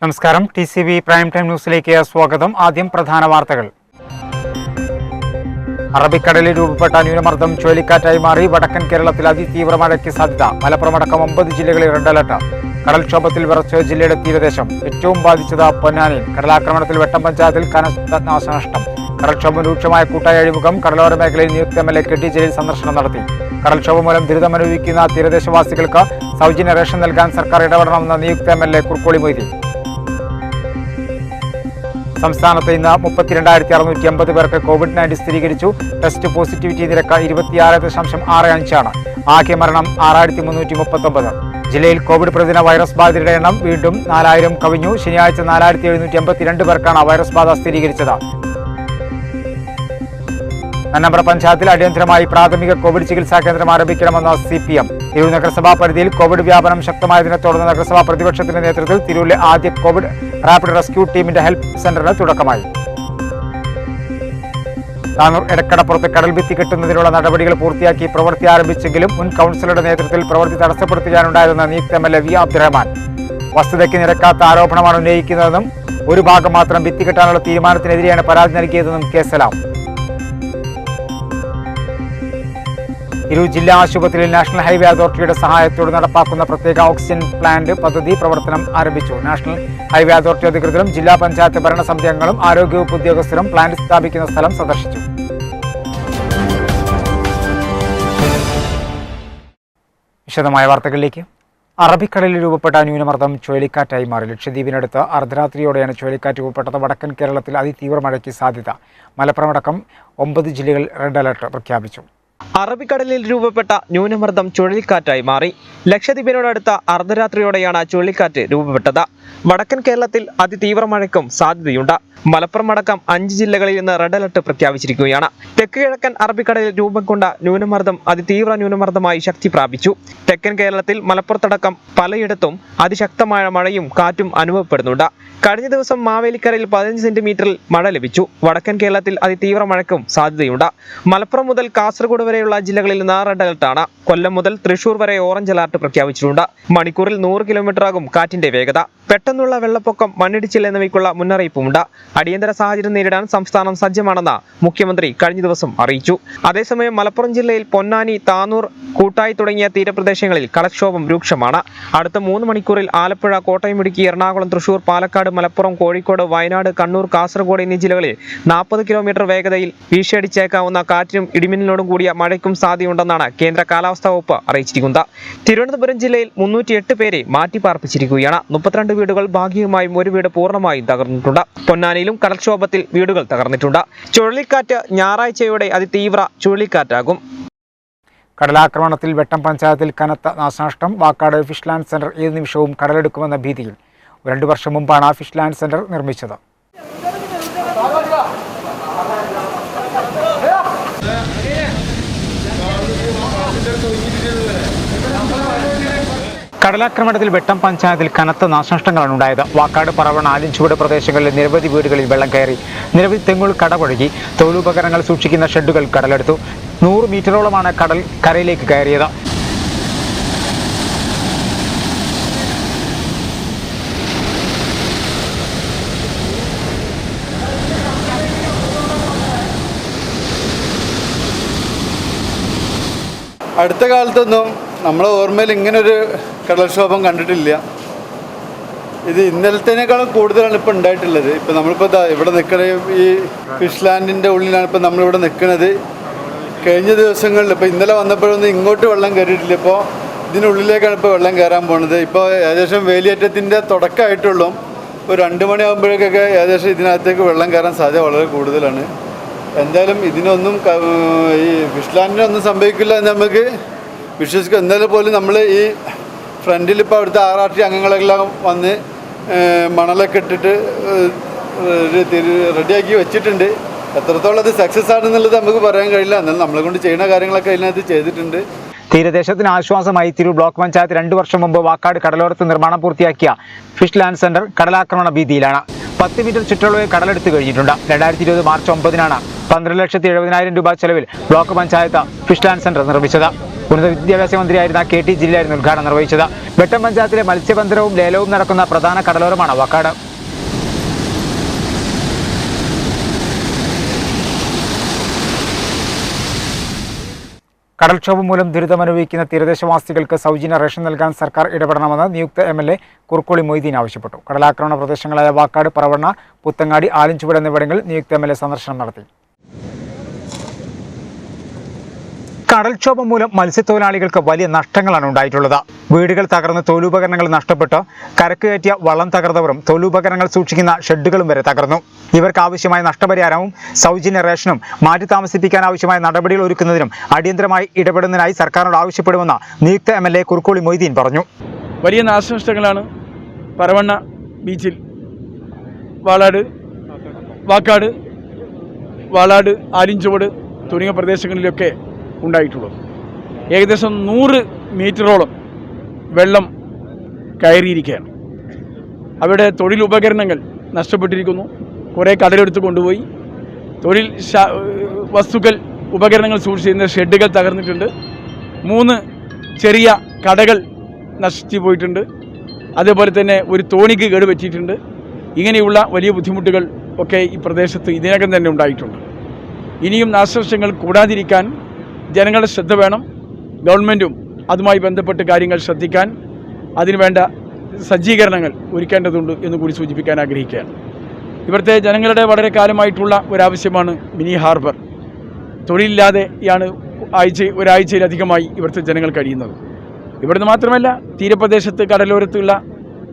നമസ്കാരം. TCV prime time ന്യൂസിലേക്ക് സ്വാഗതം. ആദ്യം പ്രധാന വാർത്തകൾ. അറബിക്കടലിൽ രൂപപ്പെട്ട ന്യൂനമർദ്ദം ചുഴലിക്കാറ്റായി മാറി. വടക്കൻ കേരളത്തിൽ അതിതീവ്ര മഴയ്ക്ക് സാധ്യത. മലപ്പുറം അടക്കം 9 ജില്ലകളിൽ റെഡ് അലർട്ട്. കടൽക്ഷോഭത്തിൽ വിറച്ച് ജില്ലയുടെ തീരദേശം. ഏറ്റവും ബാധിച്ചത് പൊന്നാനി. കടലാക്രമണത്തിൽ വെട്ടം പഞ്ചായത്തിൽ കനത്ത നാശനഷ്ടം. കടൽക്ഷോഭം രൂക്ഷമായ കൂട്ടായ അഴിമുഖം. കടലോര മേഖലയിൽ നിയുക്ത MLA കെട്ടി ജലീൽ സന്ദർശനം നടത്തി. കടൽക്ഷോഭം മൂലം ദുരിതമനുഭവിക്കുന്ന തീരദേശവാസികൾക്ക് സൗജന്യ റേഷൻ നൽകാൻ സർക്കാർ ഇടപെടണമെന്ന് നിയുക്ത MLA കുർക്കോളി മൊയ്തീൻ. സംസ്ഥാനത്ത് ഇന്ന് 32,680 പേർക്ക് COVID-19 സ്ഥിരീകരിച്ചു. ടെസ്റ്റ് പോസിറ്റിവിറ്റി നിരക്ക് 26.65 ആണ്. ആകെ മരണം 6,339. ജില്ലയിൽ കോവിഡ് പ്രതിദിന വൈറസ് ബാധിതരുടെ എണ്ണം വീണ്ടും 4,000 കവിഞ്ഞു. ശനിയാഴ്ച 4,782 പേർക്കാണ് വൈറസ് ബാധ സ്ഥിരീകരിച്ചത്. നന്നമ്പ്ര പഞ്ചായത്തിൽ അടിയന്തരമായി പ്രാഥമിക കോവിഡ് ചികിത്സാ കേന്ദ്രം ആരംഭിക്കണമെന്ന് CPM. തിരൂർ നഗരസഭാ പരിധിയിൽ കോവിഡ് വ്യാപനം ശക്തമായതിനെ തുടർന്ന് നഗരസഭാ പ്രതിപക്ഷത്തിന്റെ നേതൃത്വത്തിൽ തിരൂരിലെ ആദ്യ കോവിഡ് റാപ്പിഡ് റെസ്ക്യൂ ടീമിന്റെ ഹെൽപ്പ് സെന്ററിന് തുടക്കമായി. താനൂർ എടക്കടപ്പുറത്ത് കടൽ ഭിത്തി കെട്ടുന്നതിനുള്ള നടപടികൾ പൂർത്തിയാക്കി പ്രവൃത്തി ആരംഭിച്ചെങ്കിലും മുൻ കൌൺസിലറുടെ നേതൃത്വത്തിൽ പ്രവൃത്തി തടസ്സപ്പെടുത്തുകയാണുണ്ടായതെന്ന് നിയുക്ത MLA V അബ്ദുറഹ്മാൻ. വസ്തുതയ്ക്ക് നിരക്കാത്ത ആരോപണമാണ് ഉന്നയിക്കുന്നതെന്നും ഒരു ഭാഗം മാത്രം ഭിത്തി കെട്ടാനുള്ള തീരുമാനത്തിനെതിരെയാണ് പരാതി നൽകിയതെന്നും K. സലാം. തിരൂർ ജില്ലാ ആശുപത്രിയിൽ നാഷണൽ ഹൈവേ അതോറിറ്റിയുടെ സഹായത്തോടെ നടപ്പാക്കുന്ന പ്രത്യേക ഓക്സിജൻ പ്ലാന്റ് പദ്ധതി പ്രവർത്തനം ആരംഭിച്ചു. നാഷണൽ ഹൈവേ അതോറിറ്റി അധികൃതരും ജില്ലാ പഞ്ചായത്ത് ഭരണസമിതി അംഗങ്ങളും ആരോഗ്യവകുപ്പ് ഉദ്യോഗസ്ഥരും പ്ലാന്റ് സ്ഥാപിക്കുന്ന സ്ഥലം സന്ദർശിച്ചു. വിശദമായ വാർത്തകളിലേക്ക്. അറബിക്കടലിൽ രൂപപ്പെട്ട ന്യൂനമർദ്ദം ചുഴലിക്കാറ്റായി മാറി. ലക്ഷദ്വീപിനടുത്ത് അർദ്ധരാത്രിയോടെയാണ് ചുഴലിക്കാറ്റ് രൂപപ്പെട്ടത്. വടക്കൻ കേരളത്തിൽ അതിതീവ്ര മഴയ്ക്ക് സാധ്യത. മലപ്പുറം അടക്കം 9 ജില്ലകളിൽ റെഡ് അലർട്ട് പ്രഖ്യാപിച്ചു. അറബിക്കടലിൽ രൂപപ്പെട്ട ന്യൂനമർദ്ദം ചുഴലിക്കാറ്റായി മാറി. ലക്ഷദ്വീപിനോടടുത്ത അർദ്ധരാത്രിയോടെയാണ് ചുഴലിക്കാറ്റ് രൂപപ്പെട്ടത്. വടക്കൻ കേരളത്തിൽ അതിതീവ്ര മഴയ്ക്കും സാധ്യതയുണ്ട്. മലപ്പുറം അടക്കം 5 ജില്ലകളിൽ ഇന്ന് റെഡ് അലർട്ട് പ്രഖ്യാപിച്ചിരിക്കുകയാണ്. തെക്ക് കിഴക്കൻ അറബിക്കടലിൽ രൂപം കൊണ്ട ന്യൂനമർദ്ദം അതിതീവ്ര ന്യൂനമർദ്ദമായി ശക്തി പ്രാപിച്ചു. തെക്കൻ കേരളത്തിൽ മലപ്പുറത്തടക്കം പലയിടത്തും അതിശക്തമായ മഴയും കാറ്റും അനുഭവപ്പെടുന്നുണ്ട്. കഴിഞ്ഞ ദിവസം മാവേലിക്കരയിൽ 15 സെന്റിമീറ്ററിൽ മഴ ലഭിച്ചു. വടക്കൻ കേരളത്തിൽ അതിതീവ്ര മഴയ്ക്കും സാധ്യതയുണ്ട്. മലപ്പുറം മുതൽ കാസർഗോഡ് വരെയുള്ള ജില്ലകളിൽ ഇന്ന് റെഡ് അലർട്ടാണ്. കൊല്ലം മുതൽ തൃശൂർ വരെ ഓറഞ്ച് അലർട്ട് പ്രഖ്യാപിച്ചിട്ടുണ്ട്. മണിക്കൂറിൽ 100 കിലോമീറ്ററാകും കാറ്റിന്റെ വേഗത. പെട്ടെന്നുള്ള വെള്ളപ്പൊക്കം, മണ്ണിടിച്ചിൽ എന്നിവയ്ക്കുള്ള മുന്നറിയിപ്പുമുണ്ട്. അടിയന്തര സാഹചര്യം നേരിടാൻ സംസ്ഥാനം സജ്ജമാണെന്ന് മുഖ്യമന്ത്രി കഴിഞ്ഞ ദിവസം അറിയിച്ചു. അതേസമയം മലപ്പുറം ജില്ലയിൽ പൊന്നാനി, താനൂർ, കൂട്ടായി തുടങ്ങിയ തീരപ്രദേശങ്ങളിൽ കടൽക്ഷോഭം രൂക്ഷമാണ്. അടുത്ത 3 മണിക്കൂറിൽ ആലപ്പുഴ, കോട്ടയം, ഇടുക്കി, എറണാകുളം, തൃശൂർ, പാലക്കാട്, മലപ്പുറം, കോഴിക്കോട്, വയനാട്, കണ്ണൂർ, കാസർഗോഡ് എന്നീ ജില്ലകളിൽ 40 കിലോമീറ്റർ വേഗതയിൽ വീശിയടിച്ചേക്കാവുന്ന കാറ്റിനും ഇടിമിന്നലോടും കൂടിയ മഴയ്ക്കും സാധ്യതയുണ്ടെന്നാണ് കേന്ദ്ര കാലാവസ്ഥാ വകുപ്പ് അറിയിച്ചിരിക്കുന്നത്. തിരുവനന്തപുരം ജില്ലയിൽ 308 പേരെ മാറ്റിപ്പാർപ്പിച്ചിരിക്കുകയാണ്. 32 വീടുകൾ ഭാഗികമായും, ഒരു വീട് പൂർണ്ണമായും തകർന്നിട്ടുണ്ട്. പൊന്നാനിയിലും കടൽക്ഷോഭത്തിൽ വീടുകൾ തകർന്നിട്ടുണ്ട്. ചുഴലിക്കാറ്റ് ഞായറാഴ്ചയോടെ അതിതീവ്ര ചുഴലിക്കാറ്റാകും. കടലാക്രമണത്തിൽ വെട്ടം പഞ്ചായത്തിൽ കനത്ത നാശനഷ്ടം. വാക്കാട് ഫിഷ് ലാൻഡ് സെന്റർ ഏത് നിമിഷവും കടലെടുക്കുമെന്ന ഭീതിയിൽ. 2 വർഷം മുമ്പാണ് ഫിഷ് ലാൻഡ് സെന്റർ നിർമ്മിച്ചത്. കടലാക്രമണത്തിൽ വെട്ടം പഞ്ചായത്തിൽ കനത്ത നാശനഷ്ടങ്ങളാണ് ഉണ്ടായത്. വാക്കാട്, പറവണ, ആലിൻചുവട് പ്രദേശങ്ങളിലെ നിരവധി വീടുകളിൽ വെള്ളം കയറി. നിരവധി തെങ്ങുകൾ കടപുഴകി. തൊഴിലുപകരണങ്ങൾ സൂക്ഷിക്കുന്ന ഷെഡുകൾ കടലെടുത്തു. 100 മീറ്ററോളമാണ് കടൽ കരയിലേക്ക് കയറിയത്. അടുത്ത കാലത്തൊന്നും നമ്മളെ ഓർമ്മയിൽ ഇങ്ങനൊരു കടൽക്ഷോഭം കണ്ടിട്ടില്ല. ഇത് ഇന്നലത്തേനേക്കാളും കൂടുതലാണ് ഇപ്പോൾ ഉണ്ടായിട്ടുള്ളത്. ഇപ്പോൾ നമ്മളിപ്പോൾ ഇവിടെ നിൽക്കുന്ന ഈ ഫിഷ് ലാൻഡിൻ്റെ ഉള്ളിലാണ് ഇപ്പോൾ നമ്മളിവിടെ നിൽക്കുന്നത്. കഴിഞ്ഞ ദിവസങ്ങളിൽ ഇപ്പോൾ ഇന്നലെ വന്നപ്പോഴൊന്നും ഇങ്ങോട്ട് വെള്ളം കയറിയിട്ടില്ല. ഇപ്പോൾ ഇതിനുള്ളിലേക്കാണ് ഇപ്പോൾ വെള്ളം കയറാൻ പോകുന്നത്. ഇപ്പോൾ ഏകദേശം വേലിയേറ്റത്തിൻ്റെ തുടക്കമായിട്ടുള്ളൂ. ഇപ്പോൾ 2 മണിയാകുമ്പോഴേക്കൊക്കെ ഏകദേശം ഇതിനകത്തേക്ക് വെള്ളം കയറാൻ സാധ്യത വളരെ കൂടുതലാണ്. എന്തായാലും ഇതിനൊന്നും ഈ ഫിഷ് ലാൻഡിനൊന്നും സംഭവിക്കില്ല എന്ന് നമുക്ക് വിശ്വസിക്കാം. എന്നാലും പോലും നമ്മൾ ഈ ഫ്രണ്ടിൽ ഇപ്പോൾ അവിടുത്തെ RRT അംഗങ്ങളെല്ലാം വന്ന് മണലൊക്കെ ഇട്ടിട്ട് റെഡിയാക്കി വെച്ചിട്ടുണ്ട്. എത്രത്തോളം അത് സക്സസ് ആണെന്നുള്ളത് നമുക്ക് പറയാൻ കഴിയില്ല. എന്നാലും നമ്മളെ കൊണ്ട് ചെയ്യുന്ന കാര്യങ്ങളൊക്കെ അതിനകത്ത് ചെയ്തിട്ടുണ്ട്. തീരദേശത്തിന് ആശ്വാസമായി തിരൂർ ബ്ലോക്ക് പഞ്ചായത്ത് 2 വർഷം മുമ്പ് വാക്കാട് കടലോരത്ത് നിർമ്മാണം പൂർത്തിയാക്കിയ ഫിഷ് ലാൻഡ് സെന്റർ കടലാക്രമണ ഭീതിയിലാണ്. 10 മീറ്റർ ചുറ്റളവിൽ കടലെടുത്ത് കഴിഞ്ഞിട്ടുണ്ട്. 2020 മാർച്ച് 9-നാണ് 12,70,000 രൂപ ചെലവിൽ block panchayat fish land centre നിർമ്മിച്ചത്. ഉന്നത വിദ്യാഭ്യാസ മന്ത്രിയായിരുന്ന KT ജലീലായിരുന്നു ഉദ്ഘാടനം നിർവഹിച്ചത്. വെട്ടം പഞ്ചായത്തിലെ മത്സ്യബന്ധനവും ലേലവും നടക്കുന്ന പ്രധാന കടലോരമാണ് വാക്കാട്. കടൽക്ഷോഭം മൂലം ദുരിതമനുഭവിക്കുന്ന തീരദേശവാസികൾക്ക് സൗജന്യ റേഷൻ നൽകാൻ സർക്കാർ ഇടപെടണമെന്ന് നിയുക്ത MLA കുറുക്കോളി മൊയ്തീൻ ആവശ്യപ്പെട്ടു. കടലാക്രമണ പ്രദേശങ്ങളായ വാക്കാട്, പറവണ്ണ, പുത്തങ്ങാടി, ആലിഞ്ചുവട് എന്നിവിടങ്ങളിൽ നിയുക്ത MLA സന്ദർശനം നടത്തി. കടൽക്ഷോഭം മൂലം മത്സ്യത്തൊഴിലാളികൾക്ക് വലിയ നഷ്ടങ്ങളാണ് ഉണ്ടായിട്ടുള്ളത്. വീടുകൾ തകർന്ന് തൊഴിലുപകരണങ്ങൾ നഷ്ടപ്പെട്ട് കരക്ക് കയറ്റിയ വള്ളം തകർന്നവരും തൊഴിലുപകരണങ്ങൾ സൂക്ഷിക്കുന്ന ഷെഡുകളും വരെ തകർന്നു. ഇവർക്ക് ആവശ്യമായ നഷ്ടപരിഹാരവും സൗജന്യ റേഷനും മാറ്റി താമസിപ്പിക്കാൻ ആവശ്യമായ നടപടികൾ ഒരുക്കുന്നതിനും അടിയന്തരമായി ഇടപെടുന്നതിനായി സർക്കാരിനോട് ആവശ്യപ്പെടുമെന്ന് നിയുക്ത MLA കുറുക്കോളി മൊയ്തീൻ പറഞ്ഞു. വലിയ നാശനഷ്ടങ്ങളാണ് പറവണ്ണ ബീച്ചിൽ, വാളാട്, ആലിഞ്ചുവട് തുടങ്ങിയ പ്രദേശങ്ങളിലൊക്കെ ഉണ്ടായിട്ടുള്ളത്. ഏകദേശം 100 മീറ്ററോളം വെള്ളം കയറിയിരിക്കുകയാണ്. അവിടെ തൊഴിലുപകരണങ്ങൾ നഷ്ടപ്പെട്ടിരിക്കുന്നു. കുറേ കടലെടുത്ത് കൊണ്ടുപോയി. തൊഴിൽ വസ്തുക്കൾ, ഉപകരണങ്ങൾ സൂക്ഷിച്ചിരുന്ന ഷെഡുകൾ തകർന്നിട്ടുണ്ട്. 3 ചെറിയ കടകൾ നശിച്ചു പോയിട്ടുണ്ട്. അതേപോലെ തന്നെ ഒരു തോണിക്ക് കേടുപറ്റിയിട്ടുണ്ട്. ഇങ്ങനെയുള്ള വലിയ ബുദ്ധിമുട്ടുകൾ ഒക്കെ ഈ പ്രദേശത്ത് ഇതിനകം തന്നെ ഉണ്ടായിട്ടുണ്ട്. ഇനിയും നാശനഷ്ടങ്ങൾ കൂടാതിരിക്കാൻ ജനങ്ങളുടെ ശ്രദ്ധ വേണം. ഗവൺമെൻറ്റും അതുമായി ബന്ധപ്പെട്ട് കാര്യങ്ങൾ ശ്രദ്ധിക്കാൻ അതിനുവേണ്ട സജ്ജീകരണങ്ങൾ ഒരുക്കേണ്ടതുണ്ട് എന്ന് കൂടി സൂചിപ്പിക്കാൻ ആഗ്രഹിക്കുകയാണ്. ഇവിടുത്തെ ജനങ്ങളുടെ വളരെ കാലമായിട്ടുള്ള ഒരാവശ്യമാണ് മിനി ഹാർബർ. തൊഴിലില്ലാതെയാണ് ഒരാഴ്ചയിലധികമായി ഇവിടുത്തെ ജനങ്ങൾ കഴിയുന്നത്. ഇവിടുന്ന് മാത്രമല്ല, തീരപ്രദേശത്ത് കടലോരത്തുള്ള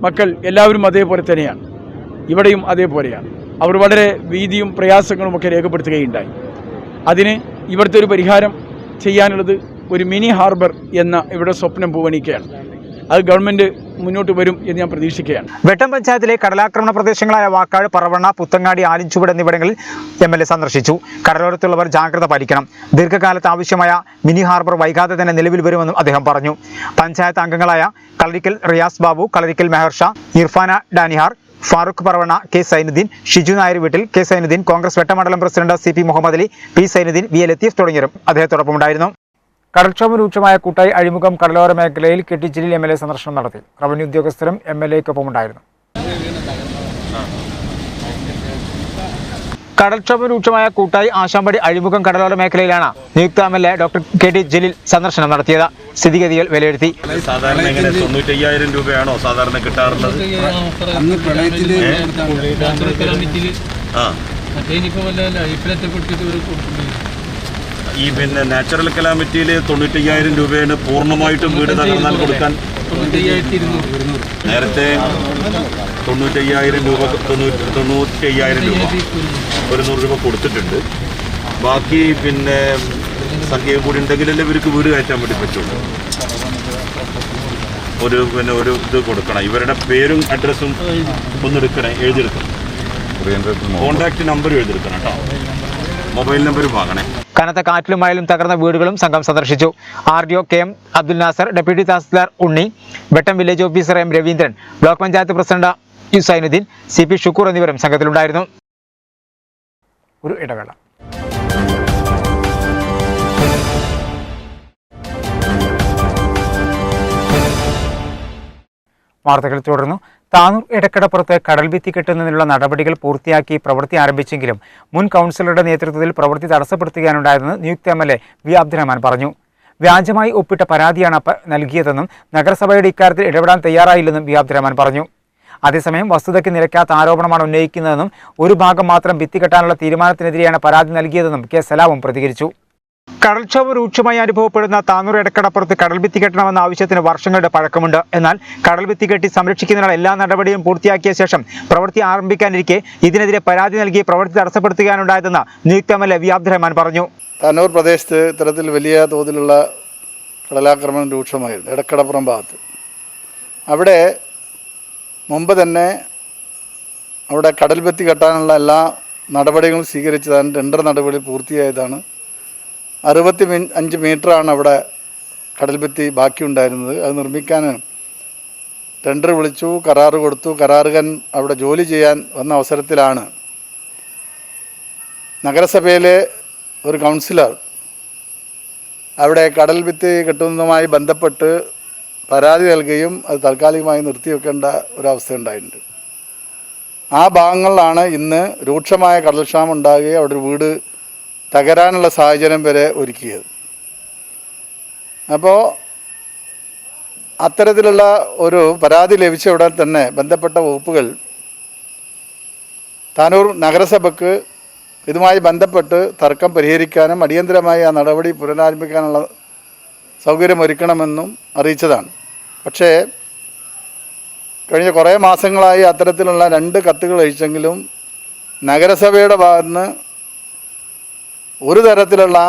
മക്കൾ എല്ലാവരും അതേപോലെ തന്നെയാണ്. ഇവിടെയും അതേപോലെയാണ്. അവർ വളരെ ഭീതിയും പ്രയാസങ്ങളും ഒക്കെ രേഖപ്പെടുത്തുകയുണ്ടായി. അതിന് ഇവിടുത്തെ ഒരു പരിഹാരം ചെയ്യാനുള്ളത് ഒരു മിനി ഹാർബർ എന്ന ഇവിടെ സ്വപ്നം പൂവണിക്കുകയാണ്. അത് ഗവൺമെൻറ് മുന്നോട്ട് വരും എന്ന് ഞാൻ പ്രതീക്ഷിക്കുകയാണ്. വെട്ടം പഞ്ചായത്തിലെ കടലാക്രമണ പ്രദേശങ്ങളായ വാക്കാട്, പറവണ്ണ, പുത്തങ്ങാടി, ആലിഞ്ചുവട് എന്നിവിടങ്ങളിൽ MLA സന്ദർശിച്ചു. കടലോരത്തുള്ളവർ ജാഗ്രത പാലിക്കണം. ദീർഘകാലത്ത് ആവശ്യമായ മിനി ഹാർബർ വൈകാതെ തന്നെ നിലവിൽ വരുമെന്നും അദ്ദേഹം പറഞ്ഞു. പഞ്ചായത്ത് അംഗങ്ങളായ കളരിക്കൽ റിയാസ് ബാബു, കളരിക്കൽ മെഹർഷ, ഇർഫാന ഡാനിഹാർ, ഫാറൂഖ് പറവണ്ണ, K സൈനുദ്ദീൻ, ഷിജു നായർ വീട്ടിൽ, K സൈനുദ്ദീൻ, കോൺഗ്രസ് വെട്ടമണ്ഡലം president CP Muhammad Ali, P Sainuddin, V Latheef തുടങ്ങിയവരും അദ്ദേഹത്തോടൊപ്പം ഉണ്ടായിരുന്നു. കടൽക്ഷോഭം രൂക്ഷമായ കൂട്ടായി അഴിമുഖം കടലോര മേഖലയിൽ KT ജലീൽ MLA സന്ദർശനം നടത്തി. റവന്യൂ ഉദ്യോഗസ്ഥരും MLAയ്ക്കൊപ്പം ഉണ്ടായിരുന്നു. കടൽക്ഷോഭം രൂക്ഷമായ കൂട്ടായി ആശാമ്പടി അഴിമുഖം കടലോര മേഖലയിലാണ് നിയുക്ത MLA ഡോക്ടർ KT ജലീൽ സന്ദർശനം നടത്തിയത്. സ്ഥിതിഗതികൾ വിലയിരുത്തി. സാധാരണ എങ്ങനെ 95,000 രൂപയാണോ സാധാരണ കിട്ടാറുള്ളത്? ഈ നാച്ചുറൽ കലാമിറ്റിയിൽ 95,000 രൂപയാണ് പൂർണ്ണമായിട്ടും വീട് തകർന്നാൽ കൊടുക്കാൻ. നേരത്തെ 95,000 രൂപ 95,000 രൂപ 100 രൂപ കൊടുത്തിട്ടുണ്ട്. ബാക്കി സംഖ്യ കൂടി ഉണ്ടെങ്കിലല്ലേ ഇവർക്ക് വീട് കയറ്റാൻ വേണ്ടി പറ്റുള്ളൂ. ഒരു ഇത് കൊടുക്കണം. ഇവരുടെ പേരും അഡ്രസ്സും എഴുതിയെടുക്കണം. കോൺടാക്ട് നമ്പറും എഴുതിയെടുക്കണം കേട്ടോ. മൊബൈൽ നമ്പറും വാങ്ങണേ. കനത്ത കാറ്റിലും മഴയിലും തകർന്ന വീടുകളും സംഘം സന്ദർശിച്ചു. RDO KM Abdul Nasar, deputy tahsildar Unni, Vettam village officer M Raveendran, block panchayat president U Sainuddin, CP Shukkur എന്നിവരും സംഘത്തിലുണ്ടായിരുന്നു. ഒരു ഇടവേള. വാർത്തകൾ തുടർന്നു. താനൂർ എടക്കടപ്പുറത്ത് കടൽഭിത്തി കെട്ടുന്നതിനുള്ള നടപടികൾ പൂർത്തിയാക്കി പ്രവൃത്തി ആരംഭിച്ചെങ്കിലും മുൻ കൗൺസിലറുടെ നേതൃത്വത്തിൽ പ്രവൃത്തി തടസ്സപ്പെടുത്തുകയാണുണ്ടായതെന്ന് നിയുക്ത MLA V അബ്ദുറഹ്മാൻ പറഞ്ഞു. വ്യാജമായി ഒപ്പിട്ട പരാതിയാണ് നൽകിയതെന്നും നഗരസഭയുടെ ഇക്കാര്യത്തിൽ ഇടപെടാൻ തയ്യാറായില്ലെന്നും V അബ്ദുറഹ്മാൻ പറഞ്ഞു. അതേസമയം വസ്തുതയ്ക്ക് നിരക്കാത്ത ആരോപണമാണ് ഉന്നയിക്കുന്നതെന്നും ഒരു ഭാഗം മാത്രം ഭിത്തി കെട്ടാനുള്ള തീരുമാനത്തിനെതിരെയാണ് പരാതി നൽകിയതെന്നും K സലാമും പ്രതികരിച്ചു. കടൽക്ഷോഭം രൂക്ഷമായി അനുഭവപ്പെടുന്ന താനൂർ എടക്കടപ്പുറത്ത് കടൽഭിത്തി കെട്ടണമെന്ന ആവശ്യത്തിന് വർഷങ്ങളുടെ പഴക്കമുണ്ട്. എന്നാൽ കടൽഭിത്തി കെട്ടി സംരക്ഷിക്കുന്നതിനുള്ള എല്ലാ നടപടിയും പൂർത്തിയാക്കിയ ശേഷം പ്രവൃത്തി ആരംഭിക്കാനിരിക്കെ ഇതിനെതിരെ പരാതി നൽകി പ്രവൃത്തി തടസ്സപ്പെടുത്തുകയാണുണ്ടായതെന്ന് നിയുക്ത MLA V അബ്ദുറഹ്മാൻ പറഞ്ഞു. താനൂർ പ്രദേശത്ത് ഇത്തരത്തിൽ വലിയ തോതിലുള്ള കടലാക്രമണം രൂക്ഷമായിരുന്നു. എടക്കടപ്പുറം ഭാഗത്ത് അവിടെ മുമ്പ് തന്നെ അവിടെ കടൽഭിത്തി കെട്ടാനുള്ള എല്ലാ നടപടികളും സ്വീകരിച്ചതാണ്. ടെൻഡർ നടപടി പൂർത്തിയായതാണ്. 65 മീറ്ററാണ് അവിടെ കടൽഭിത്തി ബാക്കിയുണ്ടായിരുന്നത്. അത് നിർമ്മിക്കാൻ ടെൻഡർ വിളിച്ചു, കരാറ് കൊടുത്തു. കരാറുകാരൻ അവിടെ ജോലി ചെയ്യാൻ വന്ന അവസരത്തിലാണ് നഗരസഭയിലെ ഒരു കൗൺസിലർ അവിടെ കടൽ ഭിത്തി കെട്ടുന്നതുമായി ബന്ധപ്പെട്ട് പരാതി നൽകുകയും അത് താൽക്കാലികമായി നിർത്തിവെക്കേണ്ട ഒരവസ്ഥ ഉണ്ടായിട്ടുണ്ട്. ആ ഭാഗങ്ങളിലാണ് ഇന്ന് രൂക്ഷമായ കടൽക്ഷാമം ഉണ്ടാകുകയും അവിടെ ഒരു വീട് തകരാനുള്ള സാഹചര്യം വരെ ഒരുക്കിയത്. അപ്പോൾ അത്തരത്തിലുള്ള ഒരു പരാതി ലഭിച്ച ഉടൻ തന്നെ ബന്ധപ്പെട്ട വകുപ്പുകൾ താനൂർ നഗരസഭയ്ക്ക് ഇതുമായി ബന്ധപ്പെട്ട് തർക്കം പരിഹരിക്കാനും അടിയന്തരമായി ആ നടപടി പുനരാരംഭിക്കാനുള്ള സൗകര്യമൊരുക്കണമെന്നും അറിയിച്ചതാണ്. പക്ഷേ കഴിഞ്ഞ കുറേ മാസങ്ങളായി അത്തരത്തിലുള്ള 2 കത്തുകൾ അയച്ചെങ്കിലും നഗരസഭയുടെ ഭാഗത്തുനിന്ന് ഒരു തരത്തിലുള്ള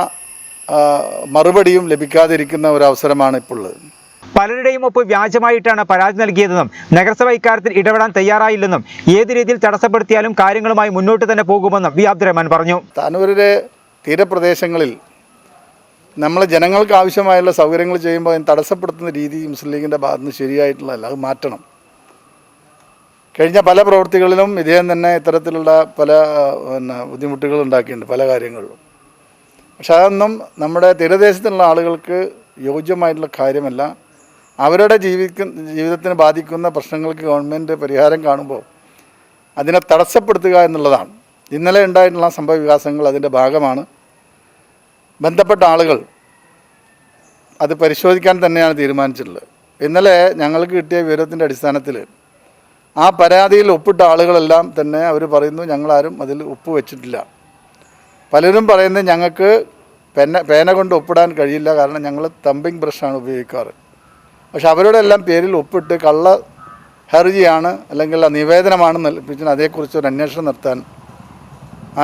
മറുപടിയും ലഭിക്കാതിരിക്കുന്ന ഒരവസരമാണ് ഇപ്പോൾ ഉള്ളത്. പലരുടെയും ഒപ്പ് വ്യാജമായിട്ടാണ് പരാതി നൽകിയതെന്നും നഗരസഭ ഇക്കാര്യത്തിൽ ഇടപെടാൻ തയ്യാറായില്ലെന്നും ഏത് രീതിയിൽ തടസ്സപ്പെടുത്തിയാലും കാര്യങ്ങളുമായി മുന്നോട്ട് തന്നെ പോകുമെന്നും വി അബ്ദുറഹ്മാൻ പറഞ്ഞു. താനൂരിലെ തീരപ്രദേശങ്ങളിൽ നമ്മൾ ജനങ്ങൾക്ക് ആവശ്യമായുള്ള സൗകര്യങ്ങൾ ചെയ്യുമ്പോൾ അതിന് തടസ്സപ്പെടുത്തുന്ന രീതി മുസ്ലിം ലീഗിൻ്റെ ഭാഗത്തുനിന്ന് ശരിയായിട്ടുള്ളതല്ല, അത് മാറ്റണം. കഴിഞ്ഞ പല പ്രവൃത്തികളിലും ഇദ്ദേഹം തന്നെ ഇത്തരത്തിലുള്ള പല ബുദ്ധിമുട്ടുകൾ ഉണ്ടാക്കിയിട്ടുണ്ട് പല കാര്യങ്ങളിലും. പക്ഷെ അതൊന്നും നമ്മുടെ തീരദേശത്തുള്ള ആളുകൾക്ക് യോജ്യമായിട്ടുള്ള കാര്യമല്ല. അവരുടെ ജീവിതത്തിന് ബാധിക്കുന്ന പ്രശ്നങ്ങൾക്ക് ഗവൺമെൻറ് പരിഹാരം കാണുമ്പോൾ അതിനെ തടസ്സപ്പെടുത്തുക എന്നുള്ളതാണ്. ഇന്നലെ ഉണ്ടായിട്ടുള്ള സംഭവ വികാസങ്ങൾ അതിൻ്റെ ഭാഗമാണ്. ബന്ധപ്പെട്ട ആളുകൾ അത് പരിശോധിക്കാൻ തന്നെയാണ് തീരുമാനിച്ചിട്ടുള്ളത്. ഇന്നലെ ഞങ്ങൾക്ക് കിട്ടിയ വിവരത്തിൻ്റെ അടിസ്ഥാനത്തിൽ ആ പരാതിയിൽ ഒപ്പിട്ട ആളുകളെല്ലാം തന്നെ അവർ പറയുന്നു ഞങ്ങളാരും അതിൽ ഒപ്പ് വെച്ചിട്ടില്ല. പലരും പറയുന്നത് ഞങ്ങൾക്ക് പേന കൊണ്ട് ഒപ്പിടാൻ കഴിയില്ല, കാരണം ഞങ്ങൾ തമ്പിങ് ബ്രഷാണ് ഉപയോഗിക്കാറ്. പക്ഷെ അവരുടെ എല്ലാം പേരിൽ ഒപ്പിട്ട് കള്ള ഹർജിയാണ് അല്ലെങ്കിൽ നിവേദനമാണ് നൽകിപ്പിച്ചത്. അതേക്കുറിച്ച് ഒരു അന്വേഷണം നടത്താൻ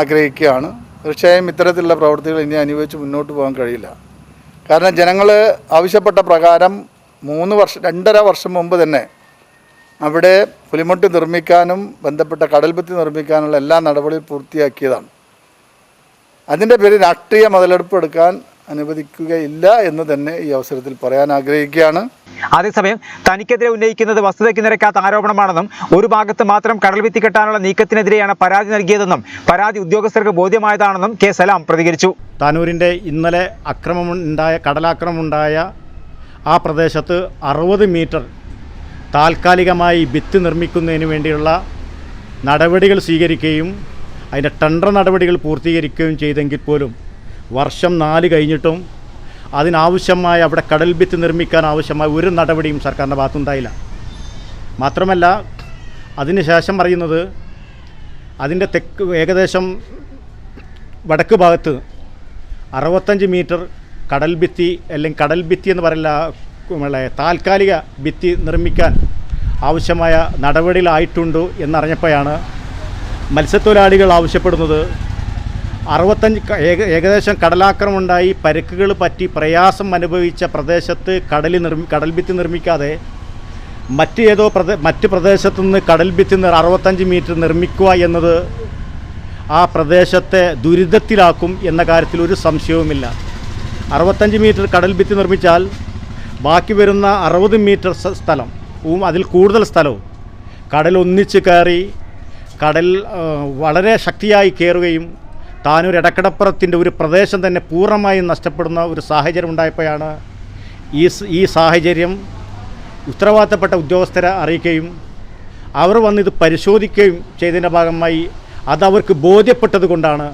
ആഗ്രഹിക്കുകയാണ്. തീർച്ചയായും ഇത്തരത്തിലുള്ള പ്രവൃത്തികൾ ഇനി അനുഭവിച്ച് മുന്നോട്ട് പോകാൻ കഴിയില്ല. കാരണം ജനങ്ങൾ ആവശ്യപ്പെട്ട പ്രകാരം 2.5 വർഷം മുമ്പ് തന്നെ അവിടെ പുലിമുട്ട് നിർമ്മിക്കാനും ബന്ധപ്പെട്ട കടൽഭിത്തി നിർമ്മിക്കാനുള്ള എല്ലാ നടപടിയും പൂർത്തിയാക്കിയതാണ്. അതിൻ്റെ പേരിൽ രാഷ്ട്രീയ മുതലെടുപ്പ് എടുക്കാൻ അനുവദിക്കുകയില്ല എന്ന് തന്നെ ഈ അവസരത്തിൽ പറയാൻ ആഗ്രഹിക്കുകയാണ്. അതേസമയം തനിക്കെതിരെ ഉന്നയിക്കുന്നത് വസ്തുതയ്ക്ക് നിരക്കാത്ത ആരോപണമാണെന്നും ഒരു ഭാഗത്ത് മാത്രം കടൽഭിത്തി കെട്ടാനുള്ള നീക്കത്തിനെതിരെയാണ് പരാതി നൽകിയതെന്നും പരാതി ഉദ്യോഗസ്ഥർക്ക് ബോധ്യമായതാണെന്നും കെ സലാം പ്രതികരിച്ചു. താനൂരിൻ്റെ ഇന്നലെ കടലാക്രമമുണ്ടായ ആ പ്രദേശത്ത് 60 മീറ്റർ താൽക്കാലികമായി ഭിത്തി നിർമ്മിക്കുന്നതിന് വേണ്ടിയുള്ള നടപടികൾ സ്വീകരിക്കുകയും അതിൻ്റെ ടെൻഡർ നടപടികൾ പൂർത്തീകരിക്കുകയും ചെയ്തെങ്കിൽ പോലും വർഷം 4 കഴിഞ്ഞിട്ടും അതിനാവശ്യമായ അവിടെ കടൽ ഭിത്തി നിർമ്മിക്കാൻ ആവശ്യമായ ഒരു നടപടിയും സർക്കാരിൻ്റെ ഭാഗത്തുണ്ടായില്ല. മാത്രമല്ല അതിനുശേഷം പറയുന്നത് അതിൻ്റെ ഏകദേശം വടക്ക് ഭാഗത്ത് 65 മീറ്റർ കടൽ ഭിത്തി അല്ലെങ്കിൽ കടൽ ഭിത്തി എന്ന് പറയില്ല താൽക്കാലിക ഭിത്തി നിർമ്മിക്കാൻ ആവശ്യമായ നടപടികളായിട്ടുണ്ടോ എന്നറിഞ്ഞപ്പോഴാണ് മത്സ്യത്തൊഴിലാളികൾ ആവശ്യപ്പെടുന്നത് 65 ഏകദേശം കടലാക്രമണം ഉണ്ടായി പരിക്കുകൾ പറ്റി പ്രയാസം അനുഭവിച്ച പ്രദേശത്ത് കടൽ ഭിത്തി നിർമ്മിക്കാതെ മറ്റ് പ്രദേശത്തു നിന്ന് കടൽ ഭിത്തി 65 മീറ്റർ നിർമ്മിക്കുക എന്നത് ആ പ്രദേശത്തെ ദുരിതത്തിലാക്കും എന്ന കാര്യത്തിൽ ഒരു സംശയവുമില്ല. 65 മീറ്റർ കടൽ ഭിത്തി നിർമ്മിച്ചാൽ ബാക്കി വരുന്ന 60 മീറ്റർ സ്ഥലവും അതിൽ കൂടുതൽ സ്ഥലവും കടൽ ഒന്നിച്ച് കയറി കടൽ വളരെ ശക്തിയായി കയറുകയും താനൂർ എടക്കടപ്പുറത്തിൻ്റെ ഒരു പ്രദേശം തന്നെ പൂർണ്ണമായും നഷ്ടപ്പെടുന്ന ഒരു സാഹചര്യം ഉണ്ടായപ്പോഴാണ് ഈ സാഹചര്യം ഉത്തരവാദിത്തപ്പെട്ട ഉദ്യോഗസ്ഥരെ അറിയിക്കുകയും അവർ വന്നിത് പരിശോധിക്കുകയും ചെയ്തതിൻ്റെ ഭാഗമായി അതവർക്ക് ബോധ്യപ്പെട്ടത് കൊണ്ടാണ്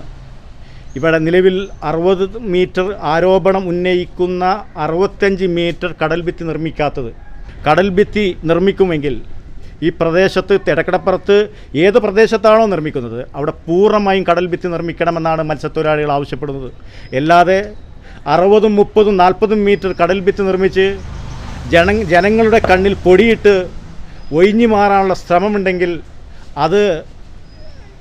ഇവിടെ നിലവിൽ 60 മീറ്റർ ആരോപണം ഉന്നയിക്കുന്ന 65 മീറ്റർ കടൽ ഭിത്തി നിർമ്മിക്കാത്തത്. കടൽ ഭിത്തി നിർമ്മിക്കുമെങ്കിൽ ഈ പ്രദേശത്ത് എടക്കടപ്പുറത്ത് ഏത് പ്രദേശത്താണോ നിർമ്മിക്കുന്നത് അവിടെ പൂർണ്ണമായും കടൽ ഭിത്തി നിർമ്മിക്കണമെന്നാണ് മത്സ്യത്തൊഴിലാളികൾ ആവശ്യപ്പെടുന്നത്. അല്ലാതെ 60, 30, 40 മീറ്റർ കടൽ ഭിത്തി നിർമ്മിച്ച് ജനങ്ങളുടെ കണ്ണിൽ പൊടിയിട്ട് ഒഴിഞ്ഞു മാറാനുള്ള ശ്രമമുണ്ടെങ്കിൽ അത്